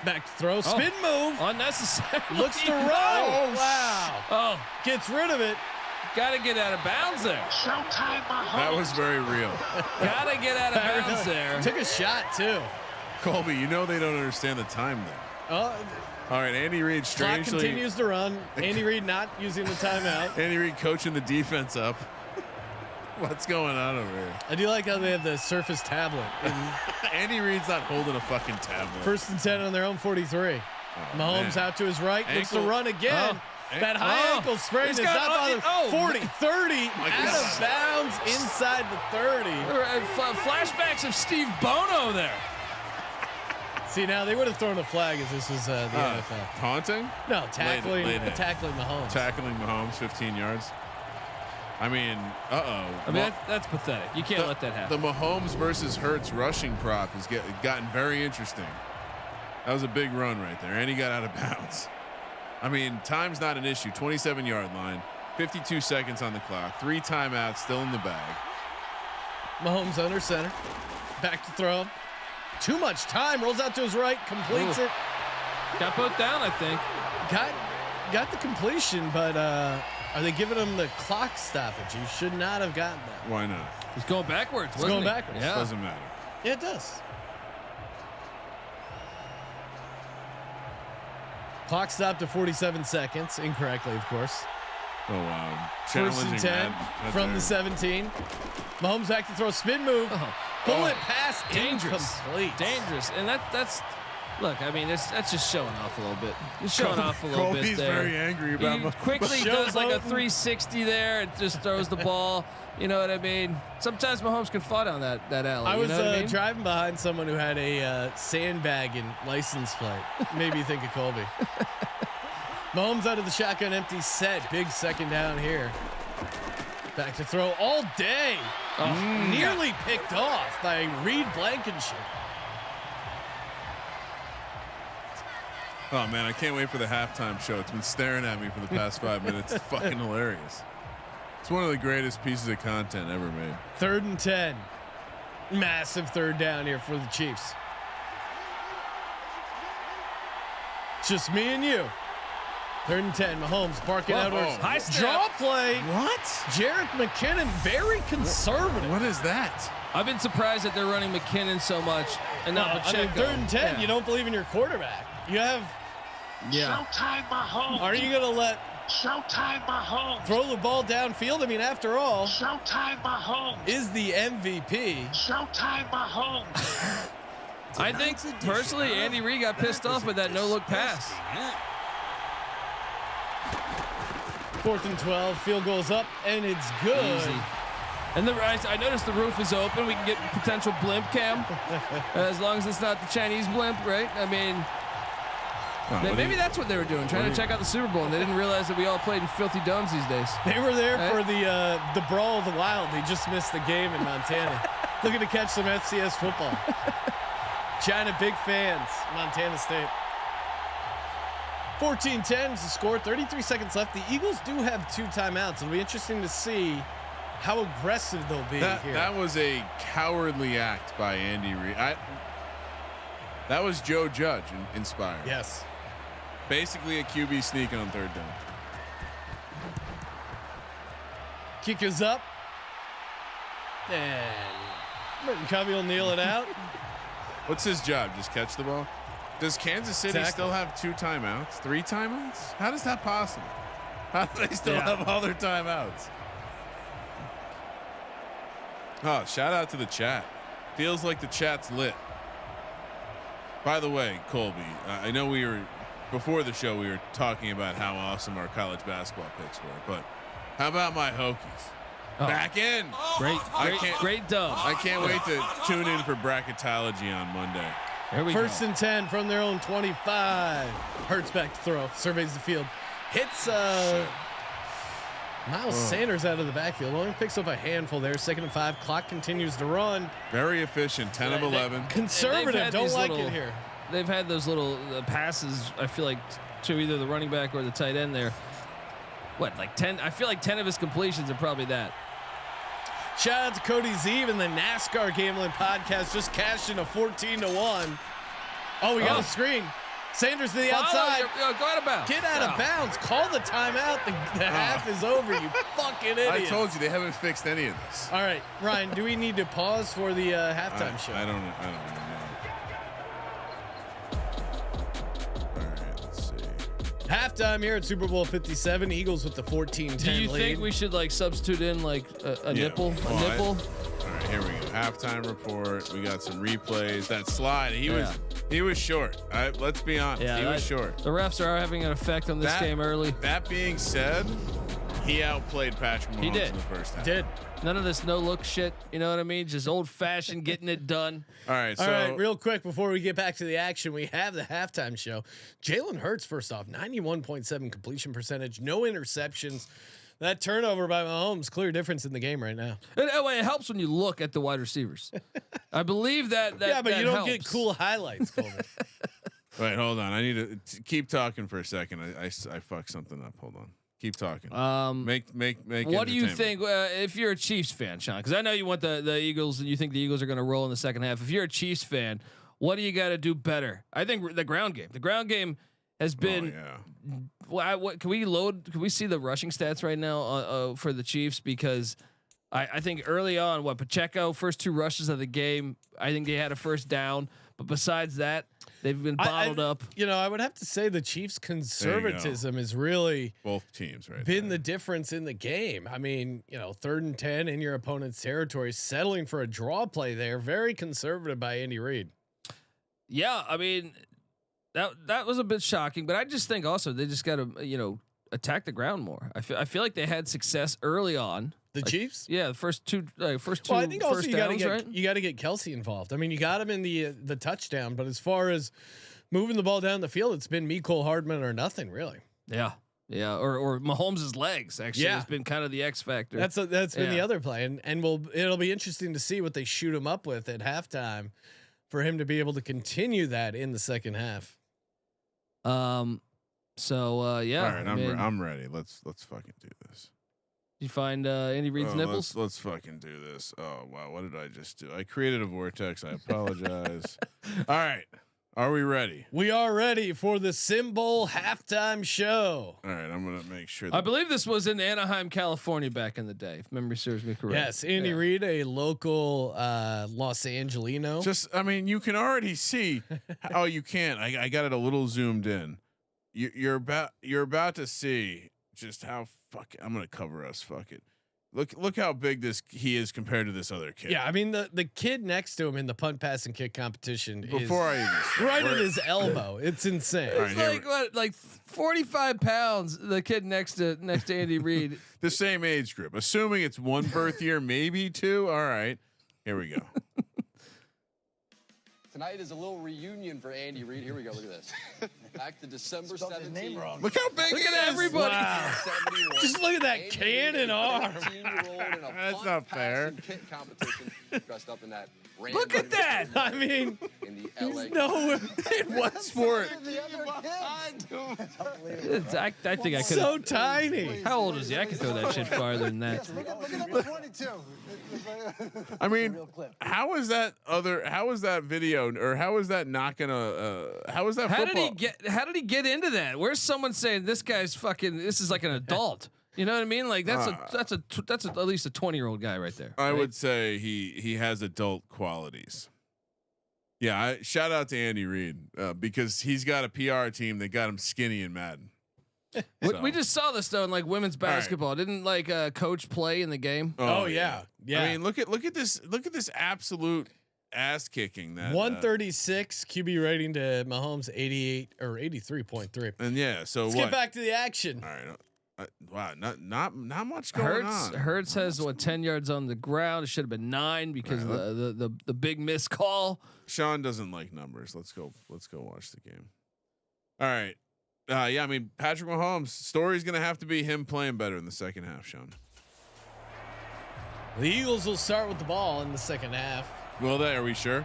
Back to throw. Spin move. Unnecessary. Looks to roll. Oh, wow. Oh, Gets rid of it. gotta get out of bounds there. Showtime Mahomes. That was very real. Gotta get out of bounds there. Took a shot, too. Colby, you know they don't understand the time there. Oh, All right, Andy Reid clock strangely. continues to run. Andy Reid not using the timeout. Andy Reid coaching the defense up. What's going on over here? I do like how they have the Surface tablet. Andy Reid's not holding a fucking tablet. 1st and 10 on their own 43. Oh, Mahomes man. out to his right. Looks to Ankle. run again. Oh. That high ankle sprain is not bothering. 40, 30, out of bounds inside the 30. Flashbacks of Steve Bono there. See, now they would have thrown a flag if this was the NFL. Taunting? No, tackling Mahomes. Tackling Mahomes 15 yards. I mean, I mean, that's pathetic. You can't let that happen. The Mahomes versus Hurts rushing prop has gotten very interesting. That was a big run right there, and he got out of bounds. I mean, time's not an issue. 27-yard line, 52 seconds on the clock, 3 timeouts still in the bag. Mahomes under center, back to throw. Too much time. Rolls out to his right, completes it. Got both down, I think. Got the completion, but are they giving him the clock stoppage? He should not have gotten that. Why not? He's going backwards. He's going backwards. Yeah. Doesn't matter. Yeah, it does. Clock stopped at 47 seconds, incorrectly, of course. Oh wow! First and 10 from the 17. Mahomes back to throw, spin move, bullet pass, Dangerous, incomplete. dangerous, and that's. Look, I mean, that's just showing off a little bit. Just showing off a little Colby's bit there. very angry about. He quickly does like a 360 there and just throws the ball. You know what I mean? Sometimes Mahomes can fall down that alley. I was you know what I mean? driving behind someone who had a sandbagging license plate. Made me think of Colby. Mahomes out of the shotgun empty set. Big second down here. Back to throw all day. Nearly picked off by Reed Blankenship. Oh man, I can't wait for the halftime show. It's been staring at me for the past 5 minutes. It's fucking hilarious. It's one of the greatest pieces of content ever made. 3rd and 10. Massive third down here for the Chiefs. Just me and you. 3rd and 10. Mahomes barking outwards. High snap. Draw play. What? Jarek McKinnon, very conservative. What is that? I've been surprised that they're running McKinnon so much and not Pacheco. I mean, 3rd and 10. Yeah. You don't believe in your quarterback. You have. Showtime Mahomes. Are you gonna let Showtime Mahomes. throw the ball downfield? I mean, after all, Showtime Mahomes. is the MVP. Showtime Mahomes. I think personally, Andy Reid got pissed off with that no-look pass. 4th and 12. Field goes up, and it's good. Easy. And I noticed the roof is open. We can get potential blimp cam, as long as it's not the Chinese blimp, right? I mean, maybe that's what they were doing, trying to check out the Super Bowl, and they didn't realize that we all played in filthy domes these days. They were there for the Brawl of the Wild. They just missed the game in Montana. Looking to catch some FCS football. China big fans. Montana State. 14-10 is the score. 33 seconds left. The Eagles do have 2 timeouts. It'll be interesting to see how aggressive they'll be here. That was a cowardly act by Andy Reid. That was Joe Judge inspired. Yes. Basically a QB sneaking on 3rd down. Kick is up. And Merton Covey will kneel it out. What's his job? Just catch the ball? Does Kansas City Exactly. still have 2 timeouts? 3 timeouts? How is that possible? How do they still have all their timeouts? Oh, shout out to the chat. Feels like the chat's lit. By the way, Colby, I know before the show we were talking about how awesome our college basketball picks were, but how about my Hokies? Back in. Great dub. I can't wait to tune in for bracketology on Monday. Here we go. 1st and 10 from their own 25. Hurts back to throw. Surveys the field. Hits Miles Sanders out of the backfield. Only picks up a handful there. 2nd and 5. Clock continues to run. Very efficient. 10 of 11. Conservative. Don't like it here. They've had those little passes, I feel like, to either the running back or the tight end there. What, like 10? I feel like 10 of his completions are probably that. Shout out to Cody Zeeb and the NASCAR Gambling Podcast. Just cashed in a 14-1. Oh, we got a screen. Sanders to the outside. Go out of bounds. Get out of bounds. Call the timeout. The half is over, you fucking idiot. I told you they haven't fixed any of this. All right, Ryan, do we need to pause for the halftime show? I don't know. All right, let's see. Halftime here at Super Bowl 57. Eagles with the 14-10 lead. Do you think we should like substitute in like a nipple? Oh, A nipple? All right, here we go. Halftime report. We got some replays. That slide. He was short. Let's be honest. He was short. The refs are having an effect on this game early. That being said, he outplayed Patrick Mahomes did. in the first half. Did. None of this no look shit. You know what I mean? Just old fashioned getting it done. All right. All right, real quick before we get back to the action, we have the halftime show. Jalen Hurts, first off, 91.7 completion percentage, no interceptions. That turnover by Mahomes, clear difference in the game right now. It helps when you look at the wide receivers. I believe that yeah, but that you don't helps. get cool highlights, Colby. Wait, hold on. I need to keep talking for a second. I fucked something up. Hold on. Keep talking. Make. What do you think if you're a Chiefs fan, Sean? Because I know you want the Eagles and you think the Eagles are going to roll in the second half. If you're a Chiefs fan, what do you got to do better? I think the ground game. The ground game has been. What can we load? Can we see the rushing stats right now for the Chiefs? Because I think early on, Pacheco first 2 rushes of the game, I think they had a first down, but besides that, they've been bottled up. I would have to say the Chiefs' conservatism is really both teams been the difference in the game. I mean, 3rd and 10 in your opponent's territory, settling for a draw play there, very conservative by Andy Reid. Yeah, I mean, that was a bit shocking, but I just think also they just got to attack the ground more. I feel like they had success early on. The Chiefs? Yeah, the first two. Well, I think also you got to get Kelsey involved. I mean, you got him in the touchdown, but as far as moving the ball down the field, it's been Mecole Hardman or nothing, really. Yeah, or Mahomes' legs actually has been kind of the X factor. That's been the other play, and it'll be interesting to see what they shoot him up with at halftime for him to be able to continue that in the second half. So yeah. All right, I'm ready. Let's fucking do this. You find Andy Reid's nipples? Let's fucking do this. Oh wow, what did I just do? I created a vortex. I apologize. All right, are we ready? We are ready for the Sim Bowl halftime show. All right, I'm gonna make sure. I believe this was in Anaheim, California, back in the day, if memory serves me correct. Yes, Andy Reid, a local Los Angelino. I mean, you can already see. Oh, you can't. I got it a little zoomed in. You're about to see just how I'm gonna cover us. Fuck it. Look how big he is compared to this other kid. Yeah, I mean the kid next to him in the punt, pass, and kick competition is right at his elbow. It's insane. It's like 45 pounds. The kid next to Andy Reid. The same age group, assuming it's 1 birth year, maybe 2. All right, here we go. Tonight is a little reunion for Andy Reid. Here we go. Look at this. Back to December 17th. Look how big Look at everybody. Wow. Just look at that cannon arm. That's not fair. Dressed up in that Look at that. I mean, in the LA. no, In what sport? I think I could. So tiny. How old is he? I could throw that shit farther than that. I mean, how is that video, or how is that not gonna? How is that? How football? How did he get into that? Where's someone saying this guy's fucking? This is like an adult. You know what I mean? Like that's at least a 20-year-old guy right there. I would say he has adult qualities. Yeah, shout out to Andy Reid because he's got a PR team that got him skinny in Madden. So. We just saw this though in like women's basketball. Right. Didn't like coach play in the game? Oh yeah. I mean, look at this absolute ass kicking. That 136 QB rating to Mahomes 88 or 83.3. And so let's get back to the action. All right. Wow, not much going on. Hertz has 10 yards on the ground. It should have been 9 because the big missed call. Sean doesn't like numbers. Let's go watch the game. All right. I mean, Patrick Mahomes' story's gonna have to be him playing better in the second half, Sean. The Eagles will start with the ball in the second half. Will they? Are we sure?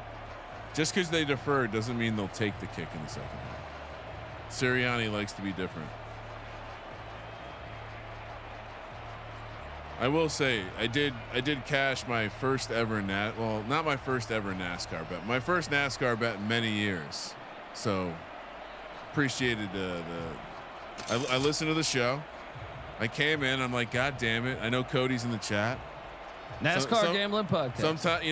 Just because they deferred doesn't mean they'll take the kick in the second half. Sirianni likes to be different. I will say I did cash my first ever not my first ever NASCAR bet. My first NASCAR bet in many years. So appreciated I listened to the show. I came in, I'm like, God damn it. I know Cody's in the chat. NASCAR gambling podcast. Sometimes,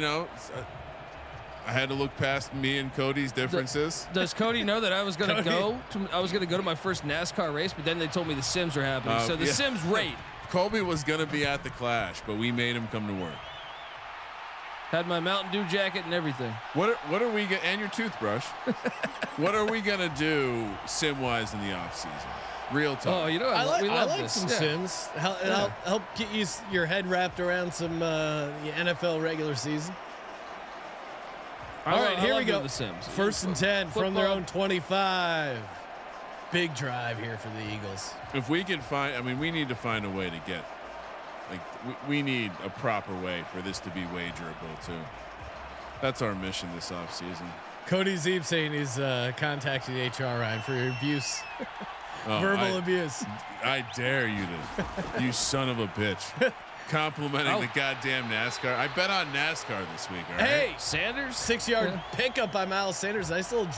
I had to look past me and Cody's differences. Does Cody know that I was going to go to my first NASCAR race, but then they told me the Sims are happening. So the Sims rate. Colby was going to be at the Clash, but we made him come to work. Had my Mountain Dew jacket and everything. What are we and your toothbrush? What are we gonna do sim wise in the off season? Real talk. Oh, I love like this. some Sims. Help get your head wrapped around some NFL regular season. All right, here we go. The Sims. 1st and 10 from their own 25. Big drive here for the Eagles. If we can we need to find a way to get, we need a proper way for this to be wagerable too. That's our mission this offseason. Cody Zeeb saying he's contacting HR, Ryan, for your abuse. Verbal abuse. I dare you to, you son of a bitch. Complimenting the goddamn NASCAR. I bet on NASCAR this week. All right? Hey, Sanders, 6-yard pickup by Miles Sanders. Nice little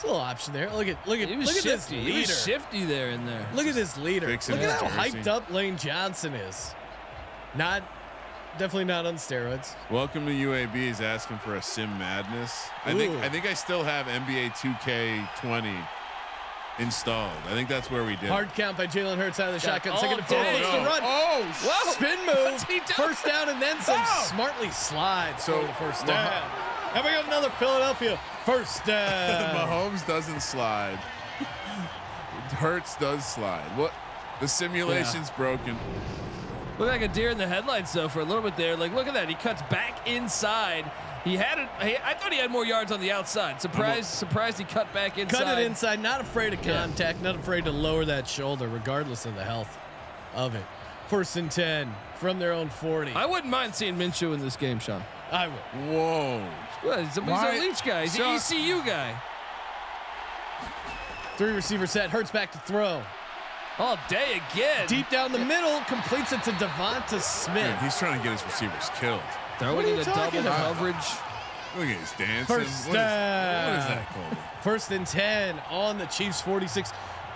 option there. Look at this leader. He was shifty there in there. Look at this leader. Fixing Look at how his jersey. hyped up Lane Johnson is. Definitely not on steroids. Welcome to UAB is asking for a sim madness. I think I still have NBA 2K20 installed. I think that's where we did. Hard count by Jalen Hurts out of the shotgun. Second and 4. day. Looks to run. Oh, Whoa. Spin What's move. he doing? First down and then some. Wow. Smartly slides for the first Mah- down. And we got another Philadelphia first down. Mahomes doesn't slide. Hurts does slide. What? The simulation's broken. Look like a deer in the headlights though for a little bit there. Like look at that. He cuts back inside. He had it. I thought he had more yards on the outside. Surprised he cut back inside. Cut it inside. Not afraid of contact. Not afraid to lower that shoulder, regardless of the health of it. First and 10 from their own 40. I wouldn't mind seeing Minshew in this game, Sean. I will. Whoa. Well, he's a Leach guy. He's an ECU guy. 3 receiver set. Hurts back to throw. All day again. Deep down the middle. Completes it to Devonta Smith. Dude, he's trying to get his receivers killed. Throwing What are you into talking double about? coverage. Look at his dancing. First What is down. that called? First and 10 on the Chiefs 46.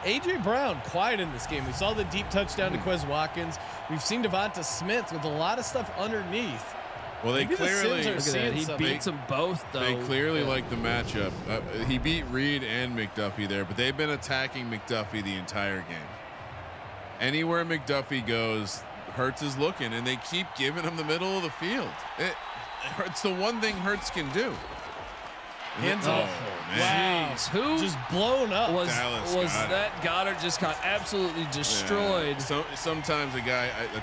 A.J. Brown quiet in this game. We saw the deep touchdown to Quez Watkins. We've seen Devonta Smith with a lot of stuff underneath. Well, they Maybe the clearly Sims are seeing He something. beats them both, though. They clearly like the matchup. He beat Reed and McDuffie there, but they've been attacking McDuffie the entire game. Anywhere McDuffie goes, Hurts is looking, and they keep giving him the middle of the field. It's the one thing Hurts can do. Hands off. man. Wow. Jeez, who Just blown up. was Dallas Goedert. that? Goddard just got absolutely destroyed. Yeah. Sometimes a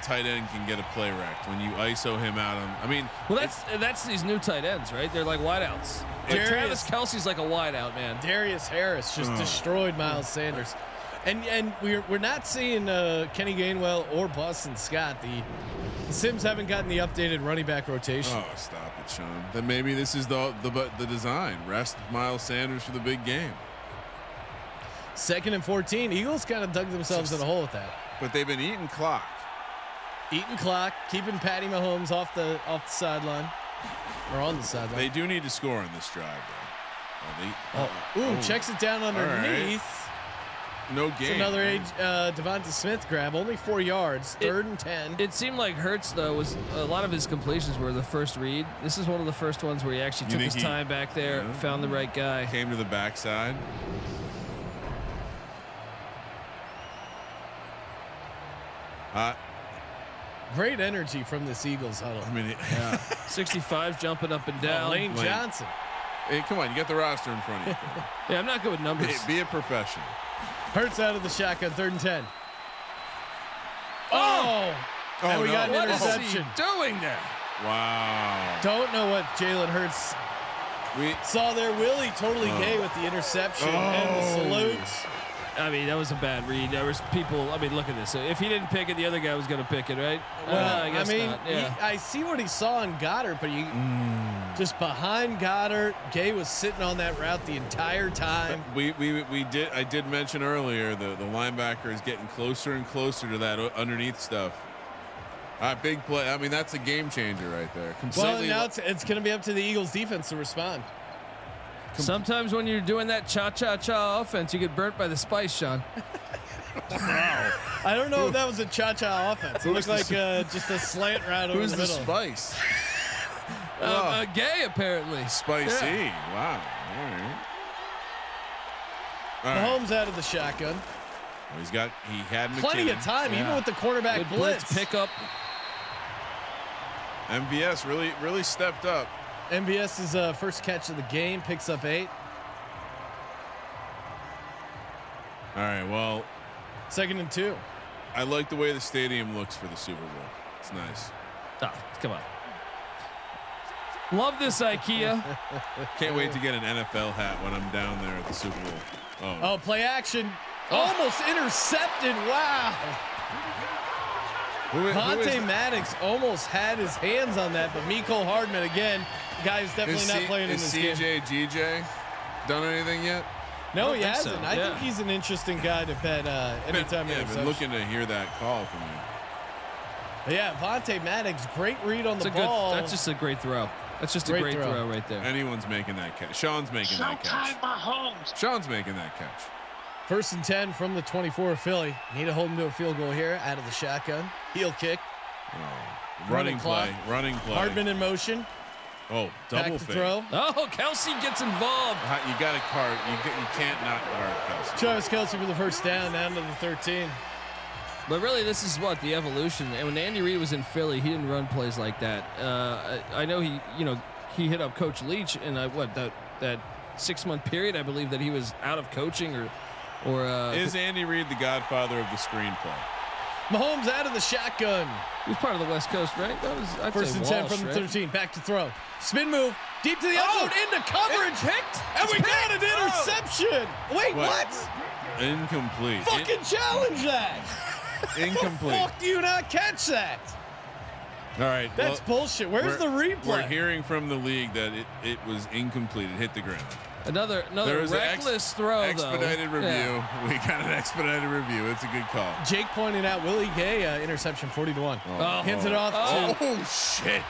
tight end can get a play wrecked when you ISO him out on. I mean, Well, that's these new tight ends, right? They're like wideouts. Like Darius- Travis Kelce's like a wideout, man. Darius Harris just destroyed Miles Sanders. And we're not seeing Kenny Gainwell or Boston Scott. The Sims haven't gotten the updated running back rotation. oh, stop it, Sean. Then maybe this is the design. Rest Miles Sanders for the big game. Second and 14. Eagles kind of dug themselves in a hole with that. But they've been eating clock. Eating clock, keeping Patty Mahomes off the sideline or on the sideline. They do need to score on this drive, though. Checks it down underneath. No It's game. another Devonta Smith grab, only 4 yards. Third and 10. It seemed like Hurts though was a lot of his completions were the first read. This is one of the first ones where he actually took think his time back there, found the right guy. Came to the backside. Great energy from this Eagles huddle. I mean, 65 jumping up and down. Lane Lane. Johnson. hey, come on, you got the roster in front of you. Yeah, I'm not good with numbers. Be a professional. Hurts out of the shotgun. Third and 10. Oh! And we got an What is he interception. doing there? Wow. Don't know what Jalen Hurts saw there. Willie totally gay with the interception and the salute. I mean, that was a bad read. There was people. I mean, look at this. So if he didn't pick it, the other guy was going to pick it, right? Well, I guess not. Yeah. I see what he saw in Goddard, but just behind Goddard, Gay was sitting on that route the entire time. I did mention earlier the linebacker is getting closer and closer to that underneath stuff. Big play. I mean, that's a game changer right there. Well, Completely. now it's going to be up to the Eagles defense to respond. Sometimes when you're doing that cha-cha-cha offense, you get burnt by the spice, Sean. I don't know if that was a cha-cha offense. It looked like just a slant route over Who's the the middle. spice? Gay, apparently. Spicy. Yeah. Wow. All right. Mahomes out of the shotgun. Well, he had McKinnon. Plenty of time, even with the quarterback Good blitz. pickup. MVS really stepped up. MVS's first catch of the game, picks up 8. All right. Well, Second and 2. I like the way the stadium looks for the Super Bowl. It's nice. Oh, come on. Love this IKEA. Can't wait to get an NFL hat when I'm down there at the Super Bowl. Oh, play action. Almost intercepted. Wow. Vontae Maddox almost had his hands on that, but Mecole Hardman, again, guy who's definitely not playing in this game. CJ GJ done anything yet? No, I he don't think so. hasn't. I think he's an interesting guy to bet anytime. Yeah, been looking to hear that call from you. Yeah, Vontae Maddox, great read on the That's ball. That's just a great throw. That's just a Great great throw. throw right there. Anyone's making that catch. Sean's making that catch. Showtime Mahomes. Sean's making that catch. First and 10 from the 24 of Philly. Need to hold him to a field goal here out of the shotgun. Heel kick. Running play. Hardman in motion. Oh, Back double to fake. throw. Oh, Kelsey gets involved. You got to cart. You can't not guard Kelsey. Travis Kelce for the first down to the 13. But really, this is what the evolution. And when Andy Reid was in Philly, he didn't run plays like that. I know he hit up Coach Leach in that 6-month period. I believe that he was out of coaching or. Is Andy Reid the godfather of the screenplay? Mahomes out of the shotgun. He was part of the West Coast, right? That was I'd First say and Walsh, 10 from the right? 13. Back to throw. Spin move. Deep to the end zone. Into coverage. And we got an interception. Wait, what? Incomplete. Fucking challenge that. Incomplete. Fuck, do you not catch that? All right. That's bullshit. Where's the replay? We're hearing from the league that it was incomplete. It hit the ground. Another reckless throw, expedited though. review. Yeah. We got an expedited review. It's a good call. Jake pointed out Willie Gay interception 40-1. Hands it off to shit.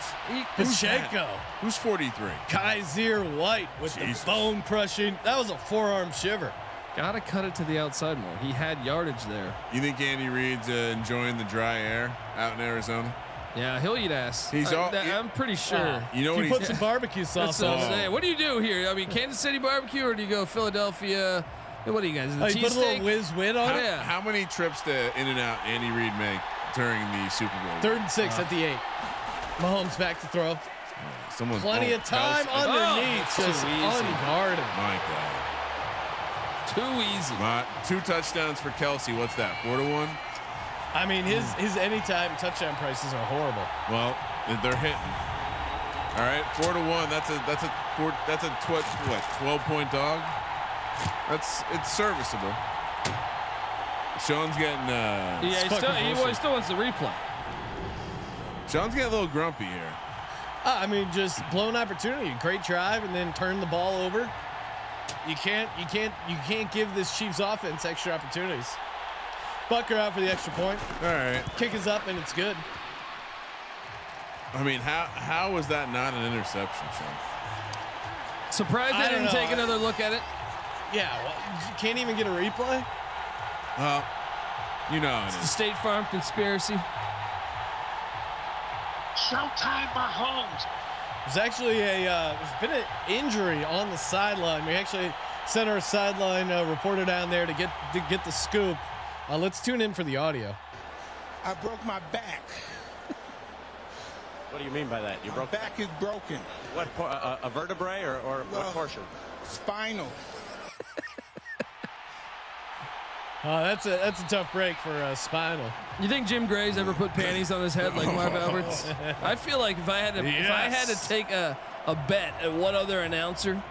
Pacheco. Who's 43? Kaiser White with the bone crushing. That was a forearm shiver. Gotta cut it to the outside more. He had yardage there. You think Andy Reid's enjoying the dry air out in Arizona? Yeah, he'll eat ass. I'm pretty sure. You know what He put some barbecue sauce on it. What do you do here? I mean, Kansas City barbecue, or do you go Philadelphia? What do you guys? You put a little whiz win on it? How many trips to In-N-Out Andy Reid make during the Super Bowl? 3rd and 6 at the 8. Mahomes back to throw. Plenty of time Kelsey. underneath. Just unguarded. My God. Too easy. 2 touchdowns for Kelsey. What's that? 4-1. I mean, his anytime touchdown prices are horrible. Well, they're hitting. All right, 4-1. That's a 12-point dog. It's serviceable. Sean's getting he still wants the replay. Sean's getting a little grumpy here. I mean, just blown opportunity. Great drive, and then turn the ball over. You can't give this Chiefs offense extra opportunities. Bucker out for the extra point. All right. Kick is up, and it's good. I mean, how was that not an interception, Sean? Surprised they didn't take another look at it. Yeah, well, you can't even get a replay. It's the State Farm conspiracy. Showtime, Mahomes. There's actually there's been an injury on the sideline. We actually sent our sideline reporter down there to get the scoop. Let's tune in for the audio. I broke my back. What do you mean by that? My back is broken. What, a vertebrae or what portion? Spinal. That's a tough break for spinal. You think Jim Gray's ever put panties on his head like Marv Alberts? I feel like if I had to take a bet at one other announcer,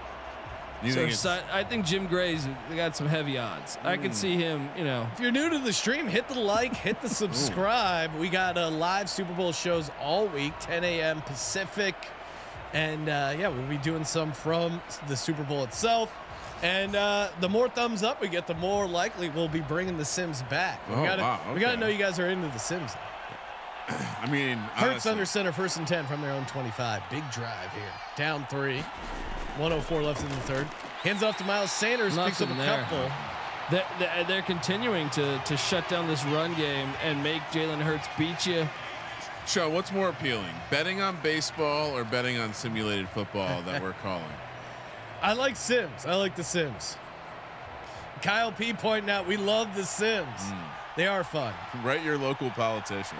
I think Jim Gray's got some heavy odds. I could see him, If you're new to the stream, hit the like, hit the subscribe. We got live Super Bowl shows all week, 10 a.m. Pacific. And, we'll be doing some from the Super Bowl itself. And the more thumbs up we get, the more likely we'll be bringing the Sims back. We gotta know you guys are into the Sims. I mean, Hurts under center, 1st and 10 from their own 25. Big drive here. Down 3. 1:04 left in the 3rd. Hands off to Miles Sanders. Picks up a couple. They're continuing to shut down this run game and make Jalen Hurts beat you. Sean, what's more appealing, betting on baseball or betting on simulated football that we're calling? I like Sims. I like the Sims. Kyle P. pointing out we love the Sims. They are fun. Write your local politician.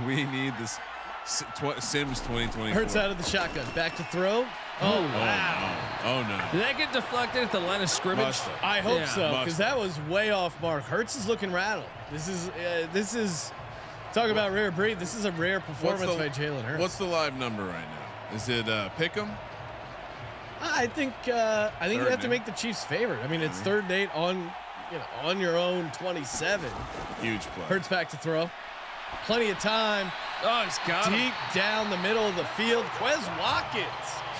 We need this Sims 2024. Hurts out of the shotgun. Back to throw. Oh, wow. Oh, no. Did that get deflected at the line of scrimmage? I hope so, because that was way off mark. Hurts is looking rattled. This is talk about rare breed. This is a rare performance by Jalen Hurts. What's the live number right now? Is it Pick'em? I think you have to make the Chiefs favorite. I mean, it's 3rd and 8 on your own 27. Huge play. Hurts back to throw. Plenty of time. Oh, he's got deep down the middle of the field. Quez Watkins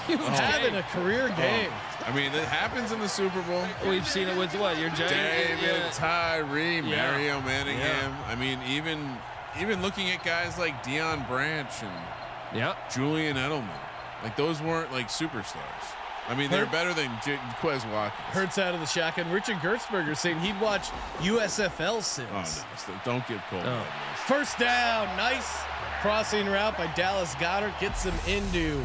having a career game. I mean, it happens in the Super Bowl. We've seen it with your Giants. David Tyree, Mario Manningham. I mean, even looking at guys like Deion Branch and Julian Edelman, like those weren't like superstars. I mean, they're better than Quez Watkins. Hurts out of the shotgun. Richard Gertzberger saying he'd watch USFL Sims. Oh, no. Don't get cold. 1st down. Nice Crossing route by Dallas Goedert gets them into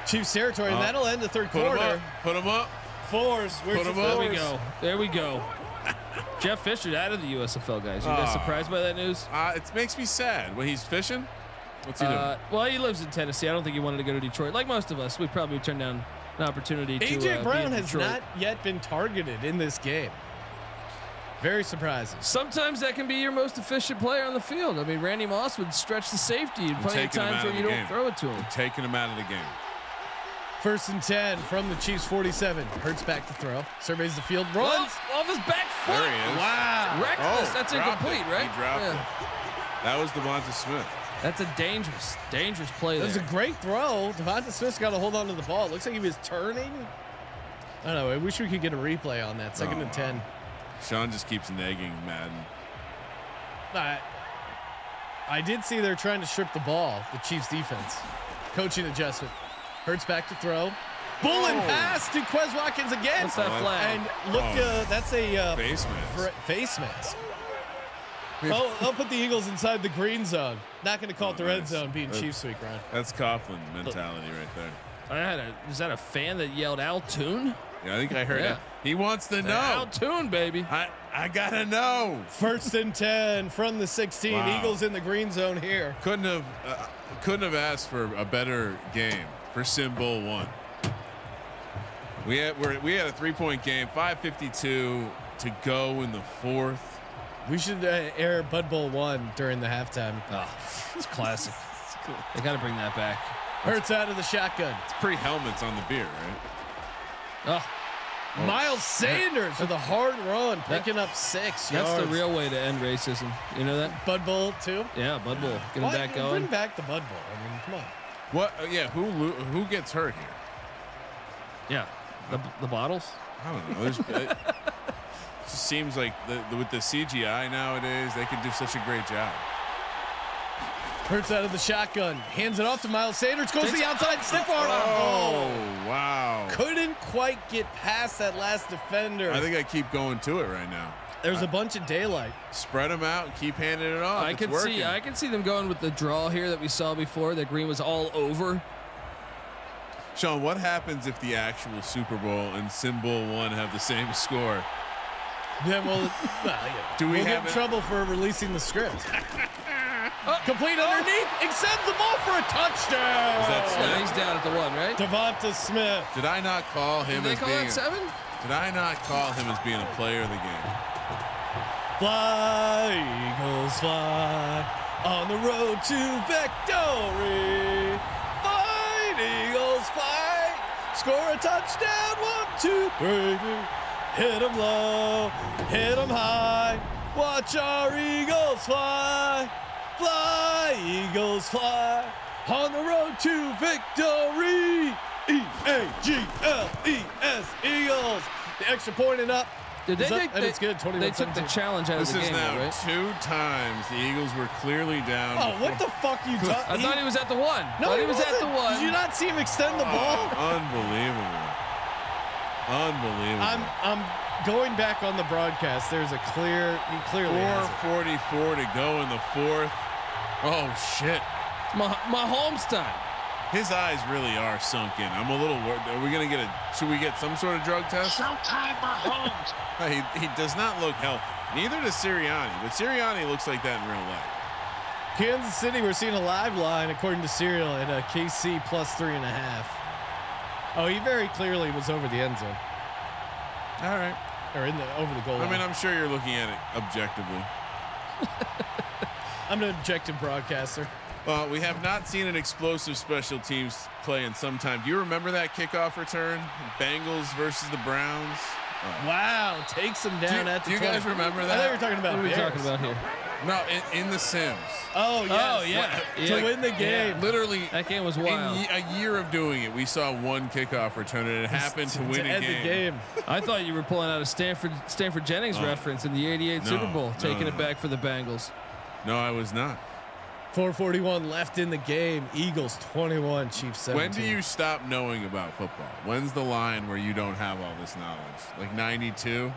Chiefs territory, and that'll end the third quarter. Put him up. Fours. Where's your fours? There we go. There we go. Jeff Fisher out of the USFL, guys. You guys surprised by that news? It makes me sad. When he's fishing, what's he doing? Well, he lives in Tennessee. I don't think he wanted to go to Detroit. Like most of us, we probably turned down an opportunity to AJ Brown has Detroit. not yet been targeted in this game. Very surprising. Sometimes that can be your most efficient player on the field. I mean, Randy Moss would stretch the safety and plenty of times where you don't throw it to him. Taking him out of the game. 1st and 10 from the Chiefs 47. Hurts back to throw. Surveys the field. Runs. Off his back foot. There he is. Wow. Reckless. That's incomplete, right? He dropped it. That was Devonta Smith. That's a dangerous play That was there. a great throw. Devonta Smith's got to hold on to the ball. It looks like he was turning. I don't know. I wish we could get a replay on that. 2nd and 10. Sean just keeps nagging Madden. I did see they're trying to strip the ball, the Chiefs defense. Coaching adjustment. Hurts back to throw. Bullet pass to Quez Watkins again. What's that flag? And look, that's a Face mask. face mask. Oh, they'll put the Eagles inside the green zone. Not going to call it the red zone being Chiefs week, Ron. That's Coughlin mentality right there. Is that a fan that yelled Al Toon? Yeah, I think I heard it. He wants to know. Al Toon, baby. I gotta know. 1st and 10 from the 16. Wow. Eagles in the green zone here. Couldn't have asked for a better game for Sim Bowl 1. We had a 3-point game. 5:52 to go in the fourth. We should air Bud Bowl 1 during the halftime. Oh, it's classic. They got to bring that back. Hurts out of the shotgun. It's pre-helmets on the beer, right? Oh, Miles Sanders with a hard run, picking up 6 yards. that's the real way to end racism. You know that? Bud Bowl 2. Yeah, Bud Bowl. Get him back going. Bring back the Bud Bowl. I mean, come on. What? Yeah. Who gets hurt here? Yeah, the bottles. I don't know. It just seems like with the CGI nowadays, they can do such a great job. Hurts out of the shotgun. Hands it off to Miles Sanders. Goes to the outside. Stiff arm. Oh, wow. Couldn't quite get past that last defender. I think I keep going to it right now. There's a bunch of daylight. Spread them out and keep handing it off. I can see them going with the draw here that we saw before. That green was all over. Sean, what happens if the actual Super Bowl and Sim Bowl 1 have the same score? Then we'll get in trouble for releasing the script. Complete underneath. Extends the ball for a touchdown. Is that Smith? Yeah, he's down at the 1, right? Devonta Smith. Did I not call him Did they as call being that 7? Did I not call him as being a player of the game? Fly, Eagles, fly on the road to victory. Fight, Eagles, fight. Score a touchdown. 1, 2, 3. Hit 'em low, hit 'em high. Watch our Eagles fly. Fly, Eagles, fly on the road to victory. E-A-G-L-E-S, Eagles. The extra point and up. Did they And it's good. 21-17. They took the challenge out of This the is game, now right? 2 times the Eagles were clearly down. Oh, what the fuck you talking? I thought he was at the 1. No, thought he was at the wasn't. 1. Did you not see him extend the ball? Unbelievable. Unbelievable. I'm going back on the broadcast. There's a clearly 4:44 to go in the fourth. Oh shit! My Holmes time. His eyes really are sunk in. I'm a little worried. Are we gonna get should we get some sort of drug test? Showtime, Mahomes. He does not look healthy. Neither does Sirianni, but Sirianni looks like that in real life. Kansas City, we're seeing a live line according to Serial at KC plus 3.5. Oh, he very clearly was over the end zone. All right. Or over the goal line. I mean, I'm sure you're looking at it objectively. I'm an objective broadcaster. Well, we have not seen an explosive special teams play in some time. Do you remember that kickoff return? Bengals versus the Browns. Wow, takes them down at the 20. Do you guys remember I that? thought you were talking about What are we Bears. talking about here? No, in the Sims. Oh, yes. Oh, yeah. To win the game. Literally, That game was wild. in a year of doing it, we saw one kickoff return, and it happened to win a end game. the game. I thought you were pulling out a Stanford Jennings reference in the '88 Super Bowl, taking it back for the Bengals. No, I was not. 4:41 left in the game. Eagles 21, Chiefs 17. When do you stop knowing about football? When's the line where you don't have all this knowledge? Like 92?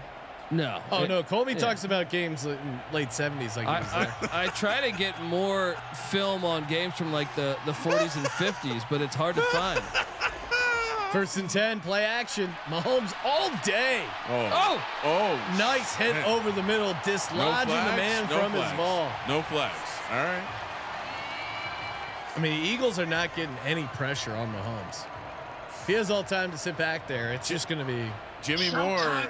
No. Oh no, Colby talks about games in late 70s like he was there. I try to get more film on games from like the 40s and 50s, but it's hard to find. 1st and 10, play action. Mahomes all day. Oh. Nice hit over the middle, dislodging the man from his ball. No flags. All right. I mean, the Eagles are not getting any pressure on Mahomes. He has all time to sit back there. It's just going to be Jimmy Moore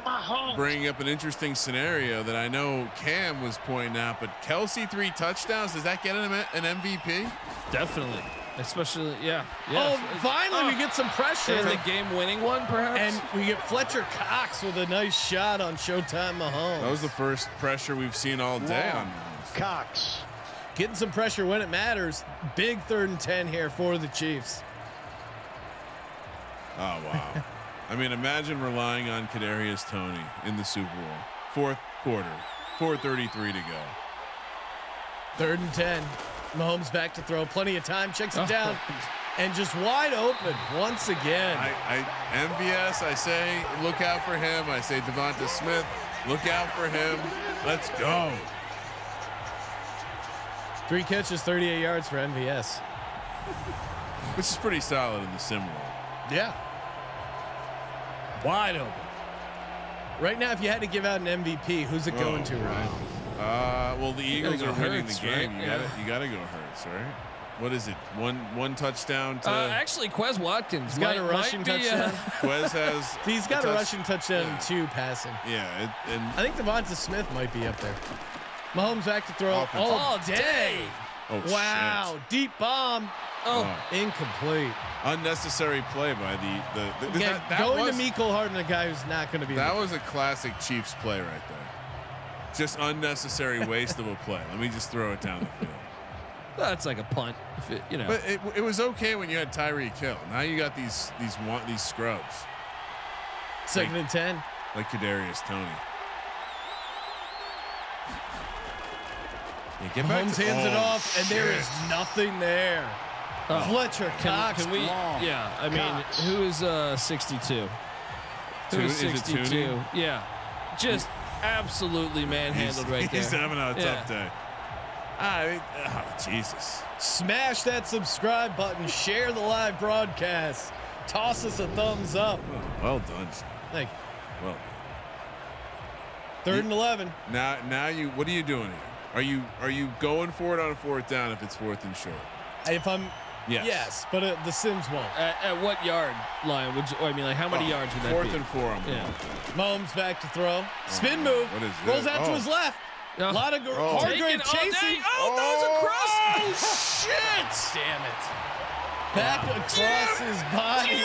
bringing up an interesting scenario that I know Cam was pointing out, but Kelsey 3 touchdowns. Does that get him an MVP? Definitely. Especially, yeah. Oh, finally we get some pressure. And the game-winning one, perhaps? And we get Fletcher Cox with a nice shot on Showtime Mahomes. That was the first pressure we've seen all day on Mahomes. Cox. Getting some pressure when it matters. Big 3rd and 10 here for the Chiefs. Oh, wow. I mean, imagine relying on Kadarius Toney in the Super Bowl. 4th quarter, 4:33 to go. 3rd and 10. Mahomes back to throw. Plenty of time. Checks it down. And just wide open once again. MVS, I say, look out for him. I say Devonta Smith, look out for him. Let's go. 3 catches, 38 yards for MVS. Which is pretty solid in the sim world. Yeah. Wide open. Right now, if you had to give out an MVP, who's it going to, Ryan? Well, the Eagles are winning Hurts, the game. right? You gotta go Hurts, right? What is it? One touchdown to actually, Quez Watkins He's got a rushing touchdown. Quez has. He's got a rushing touchdown and 2 passing. Yeah, and I think Devonta Smith might be up there. Mahomes back to throw all day. Oh, wow, shit. Deep bomb. Incomplete. Unnecessary play by the Again, going to Mecole Hardman, a guy who's not going to be. That was a classic Chiefs play right there. Just unnecessary waste of a play. Let me just throw it down the field. That's like a punt, if it, you know. But it was okay when you had Tyreek Hill. Now you got these scrubs. 2nd and 10. Like Kadarius Toney. Yeah, Mahomes hands it off, and there is nothing there. Fletcher Cox. Can we? Yeah, I mean, Cox. who is 62? Who is 62? Yeah, just absolutely manhandled right there. He's having a tough day. Jesus. Smash that subscribe button. Share the live broadcast. Toss us a thumbs up. Oh, well done, Sean. Thank you. Well done. 3rd and 11. Now you. What are you doing here? Are you going for it on a 4th down if it's 4th and short? If I'm. Yes. Yes, but the Sims won't. At what yard line would you? I mean, like how many yards would that 4th be? and 4. Mahomes back to throw. Spin move. What is Rolls this? out to his left. A lot of Hargrave chasing. That was across. Shit! Damn it. Back across his body.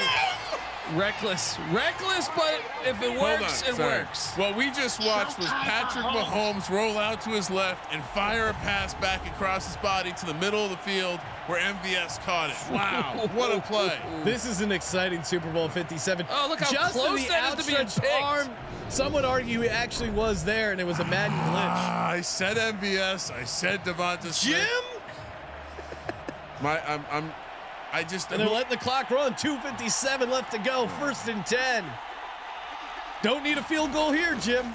Reckless, but if it works, it works. What we just watched was Patrick Mahomes roll out to his left and fire a pass back across his body to the middle of the field where MVS caught it. Wow, what a play. This is an exciting Super Bowl 57. Oh, look how just close the that is to being outstretched picked. arm. Some would argue he actually was there, and it was a Madden glitch. I said MVS. I said Devonta Smith. Jim? And they're letting the clock run. 2:57 left to go. 1st and 10. Don't need a field goal here, Jim.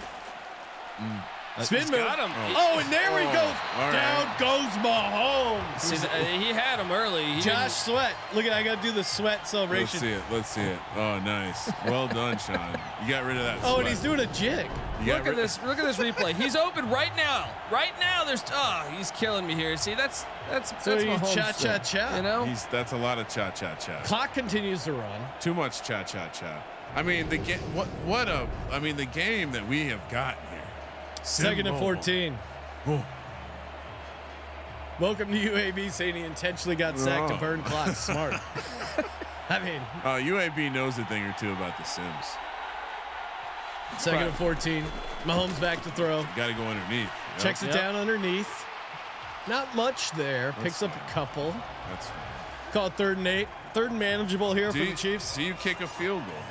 Spin move. Got him. Oh, and there he goes. All Down right. goes Mahomes. See, he had him early. He Josh Sweat. Look at I got to do the sweat celebration. Let's see it. Oh, nice. Well done, Sean. You got rid of that. Oh, and he's doing a jig. Look at this replay. He's open right now. Right now, he's killing me here. See, that's So you Mahomes cha-cha-cha. stuff, you know? That's a lot of cha-cha-cha. Clock continues to run. Too much cha-cha-cha. I mean, the game. The game that we have gotten here. 2nd and 14. Oh. Welcome to UAB saying he intentionally got sacked to burn clocks. Smart. I mean, UAB knows a thing or two about the Sims. 2nd and 14. Mahomes back to throw. Got to go underneath. Checks it down underneath. Not much there. Picks up a couple. That's fine. Call it 3rd and 8. 3rd and manageable here for the Chiefs. Do you kick a field goal here?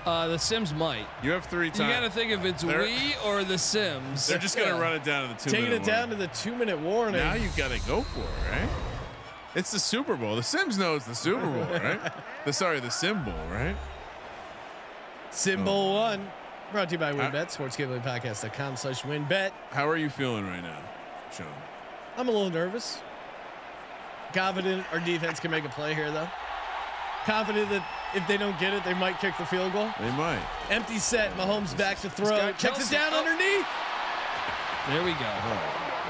The Sims might. You have 3 times. You got to think if it's we or the Sims. They're just going to run it down to the 2 minute Taking it down to the 2-minute warning. Now you got to go for it, right? It's the Super Bowl. The Sims know it's the Super Bowl, right? The Sim Bowl, right? Symbol 1. Brought to you by WinBet, sportsgamblingpodcast.com/WinBet. How are you feeling right now, Sean? I'm a little nervous. Confident our defense can make a play here, though. Confident that if they don't get it, they might kick the field goal. They might. Empty set. Mahomes back to throw. Checks it down underneath. There we go.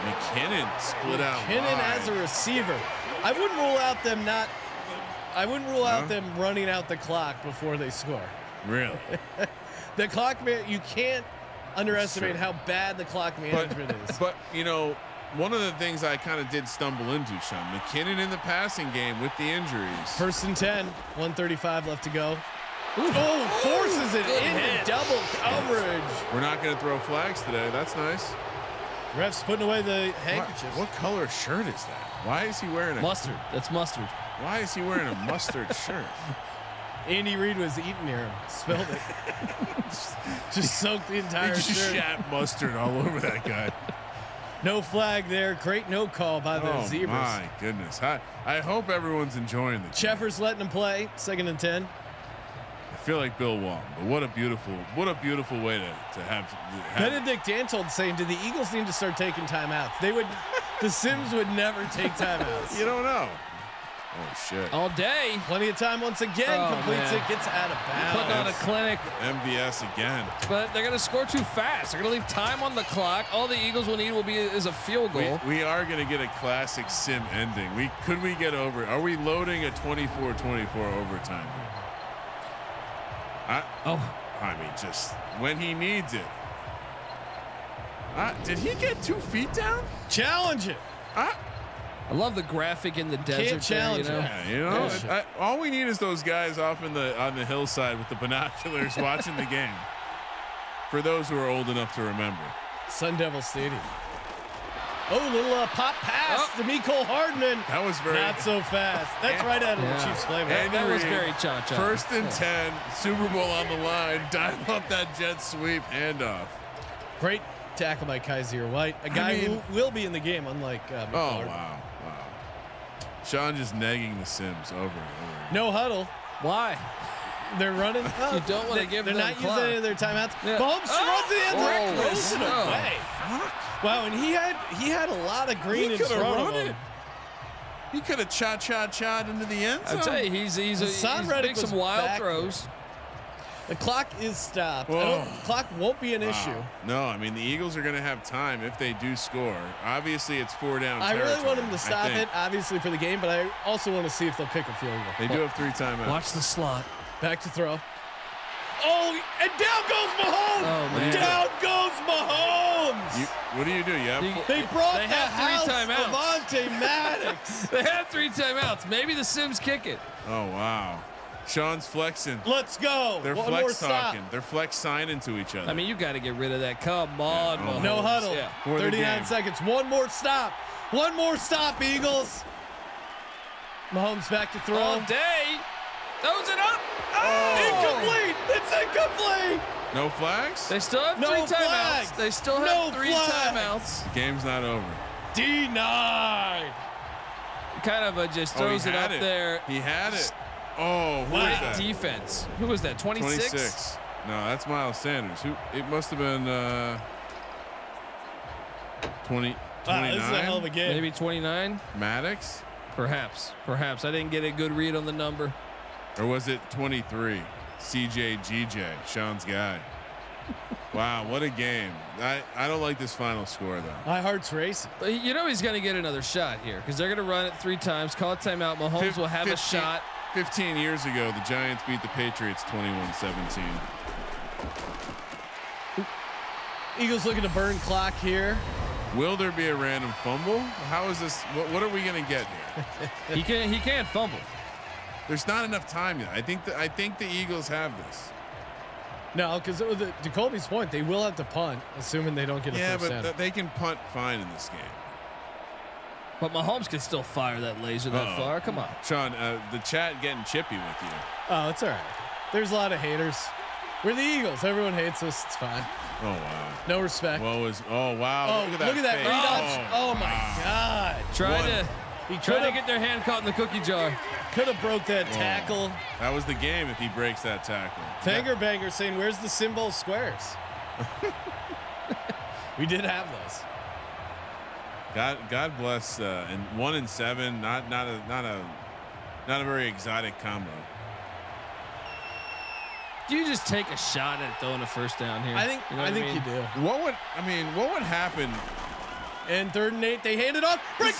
McKinnon split out. McKinnon wide. as a receiver. I wouldn't rule out them out them running out the clock before they score. Really? The clock, you can't underestimate how bad the clock management is. But you know, one of the things I kind of did stumble into, Sean, McKinnon in the passing game with the injuries. 1st and 10, 1:35 left to go. Oh, forces it into double coverage. We're not going to throw flags today. That's nice. Refs putting away the handkerchiefs. What color shirt is that? Why is he wearing a Mustard. That's mustard. Why is he wearing a mustard shirt? Andy Reid was eating here. Spilled it. Just soaked the entire He just shirt. shat mustard all over that guy. No flag there. Great no call by the Zebras. My goodness. I hope everyone's enjoying the game. Sheffers letting him play. 2nd and 10. I feel like Bill Walton, but what a beautiful way to have Benedict Dantold saying, "Do the Eagles need to start taking timeouts? The Sims would never take timeouts." You don't know. Oh shit. All day. Plenty of time once again. Completes man. it, gets out of Putting bounds. on a clinic. MVS again. But they're going to score too fast. They're going to leave time on the clock. All the Eagles will need is a field goal. We are going to get a classic sim ending. Could we get over? Are we loading a 24-24 overtime? I mean, just when he needs it. Did he get 2 feet down? Challenge it. I love the graphic in the desert. Can't challenge there, Yeah, you know, all we need is those guys off on the hillside with the binoculars watching the game. For those who are old enough to remember. Sun Devil Stadium. Oh, little pop pass to Mecole Hardman. That was very not so fast. That's right out of the Chiefs playbook. That was very cha-cha. 1st and 10, Super Bowl on the line. Dive up that jet sweep handoff. Great tackle by Kaiser White, a guy who will be in the game, unlike Oh wow. Sean just negging the Sims over and over. No huddle. Why? They're running. You don't want to give them They're not clock. using any of their timeouts. Yeah. Mahomes runs the end zone, throws it Oh. away. Wow, and he had a lot of green in front of him. He could have cha-cha-cha'd into the end zone. I'll tell you, he's making some wild throws. The clock is stopped. Clock won't be an issue. No, I mean the Eagles are going to have time if they do score. Obviously, it's 4 down. I really want them to stop it, obviously for the game, but I also want to see if they'll pick a field goal. They do have 3 timeouts. Watch the slot. Back to throw. Oh, and down goes Mahomes. Oh, man. Down goes Mahomes. What do? They brought They the had 3 house timeouts. of Avonte Maddox. They had 3 timeouts. Maybe the Sims kick it. Oh wow, Sean's flexing. Let's go. They're One more flex stop. talking. They're flex signing to each other. I mean, you got to get rid of that. Come on, Yeah. Mahomes. No huddle. Yeah. For the 39 game. seconds. One more stop. One more stop, Eagles. Mahomes back to throw. All day. Throws it up. Incomplete. It's incomplete. No flags. They still have No 3 timeouts. flags. They still have No 3 flags. timeouts. Game's not over. Denied. Kind of just throws it up there. He had it. Oh, who Great is that? defense. Who was that? 26? 26. No, that's Miles Sanders. It must have been 29. Wow, this is a hell of a game. Maybe 29? Maddox? Perhaps. I didn't get a good read on the number. Or was it 23? CJ, Sean's guy. Wow, what a game. I don't like this final score, though. My heart's racing. But you know he's going to get another shot here because they're going to run it 3 times, call a timeout. Mahomes will have a shot. 15 years ago, the Giants beat the Patriots 21-17. Eagles looking to burn clock here. Will there be a random fumble? How is this? What are we going to get here? He can't fumble. There's not enough time yet. I think the Eagles have this. No, because to Colby's point, they will have to punt, assuming they don't get a first down. Yeah, but they can punt fine in this game. But Mahomes can still fire that laser that far. Come on. Sean, the chat getting chippy with you. Oh, it's all right. There's a lot of haters. We're the Eagles. Everyone hates us. It's fine. Oh wow. No respect. Oh wow. Oh, look at that face. read option. Oh my God. He Trying to could get their hand caught in the cookie jar. have broke that tackle. That was the game if he breaks that tackle. Finger banger saying, "Where's the symbol squares?" We did have those. God bless. And 1 and 7, not a very exotic combo. Do you just take a shot at throwing a first down here? I think you do. What would happen? And 3rd and 8, they hand it off. Break.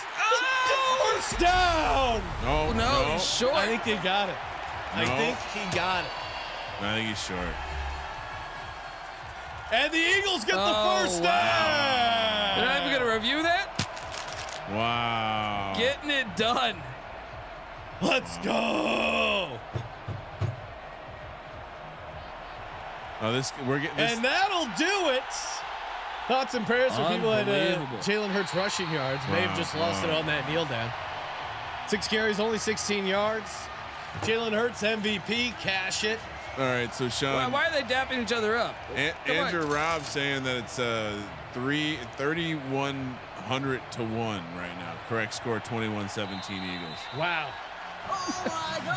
First down. No, he's short. I think he got it. I think he got it. I think he's short. And the Eagles get the first down. They're not even going to review that? Wow. Getting it done. Let's go. Oh, we're getting this. And that'll do it. Thoughts and prayers for people at Unbelievable. Jalen Hurts rushing yards. May have just lost it on that kneel down. 6 carries, only 16 yards. Jalen Hurts MVP, cash it. All right, so Sean. Why are they dapping each other up? Andrew Robb saying that it's 3,100 to 1 right now. Correct score 21-17 Eagles. Wow.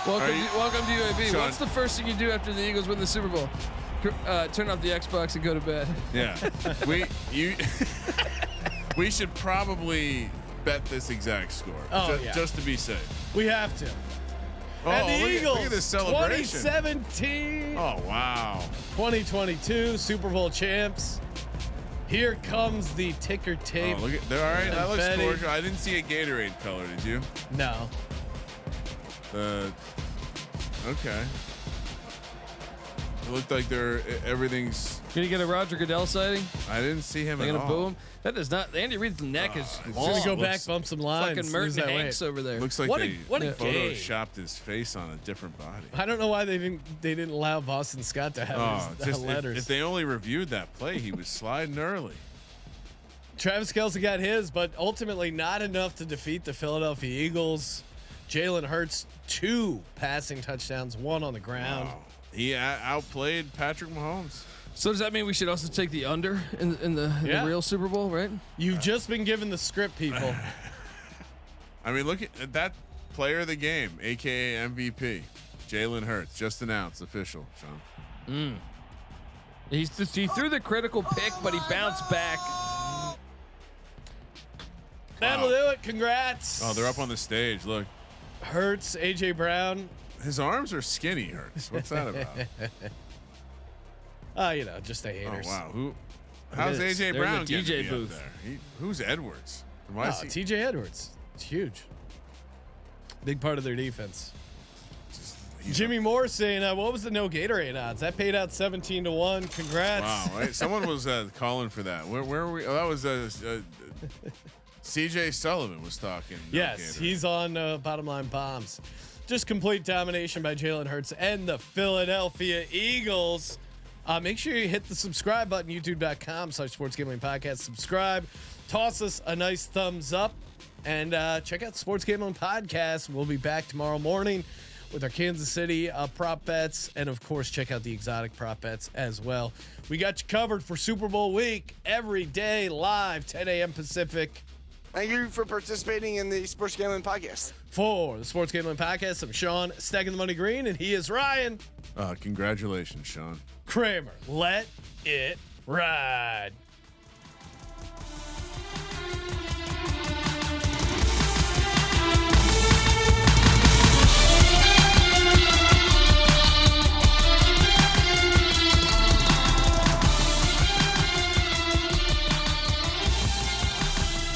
Welcome to UAB. Sean. What's the first thing you do after the Eagles win the Super Bowl? Turn off the Xbox and go to bed. Yeah, we should probably bet this exact score. Just to be safe. We have to. Oh, And the look Eagles, at this celebration. 2017. Oh wow. 2022 Super Bowl champs. Here comes the ticker tape. Oh, look at all right. That looks Confetti. gorgeous. I didn't see a Gatorade color. Did you? No. Okay. It looked like everything's. Gonna get a Roger Goodell sighting? I didn't see him They're at gonna all. boo him? That does not. Andy Reid's neck is He's long. gonna go back, bump some lines. Fucking lose Merton that Hanks weight. over there. Looks like What a they game. photoshopped his face on a different body. I don't know why they didn't allow Boston Scott to have his letters. If they only reviewed that play, he was sliding early. Travis Kelce got his, but ultimately not enough to defeat the Philadelphia Eagles. Jalen Hurts 2 passing touchdowns, 1 on the ground. Wow. He outplayed Patrick Mahomes. So does that mean we should also take the under in the real Super Bowl, right? You've just been given the script, people. I mean, look at that player of the game, aka MVP, Jalen Hurts, just announced, official. Sean. He threw the critical pick, but he bounced back. That'll do it. Congrats. Oh, they're up on the stage. Look, Hurts, AJ Brown. his arms are skinny. Hurts. What's that about? Just the Oh haters. wow. How's It is. AJ They're in Brown the getting DJ to be up booth. there? Who's Edwards? And why is he TJ Edwards. It's huge. Big part of their defense. he's Jimmy Moore saying, what was the no Gatorade odds? That paid out 17 to 1. Congrats. Wow. Right? Someone was calling for that. Where were we? Oh, that was CJ Sullivan was talking. Yes, he's on Bottom Line Bombs. Just complete domination by Jalen Hurts and the Philadelphia Eagles. Make sure you hit the subscribe button, youtube.com/sportsgamblingpodcast. Subscribe. Toss us a nice thumbs up. And check out Sports Gambling Podcast. We'll be back tomorrow morning with our Kansas City prop bets. And, of course, check out the exotic prop bets as well. We got you covered for Super Bowl week every day live, 10 a.m. Pacific. Thank you for participating in the Sports Gambling Podcast. For the Sports Gambling Podcast, I'm Sean, stacking the money green, and he is Ryan. Congratulations, Sean. Kramer. Let it ride.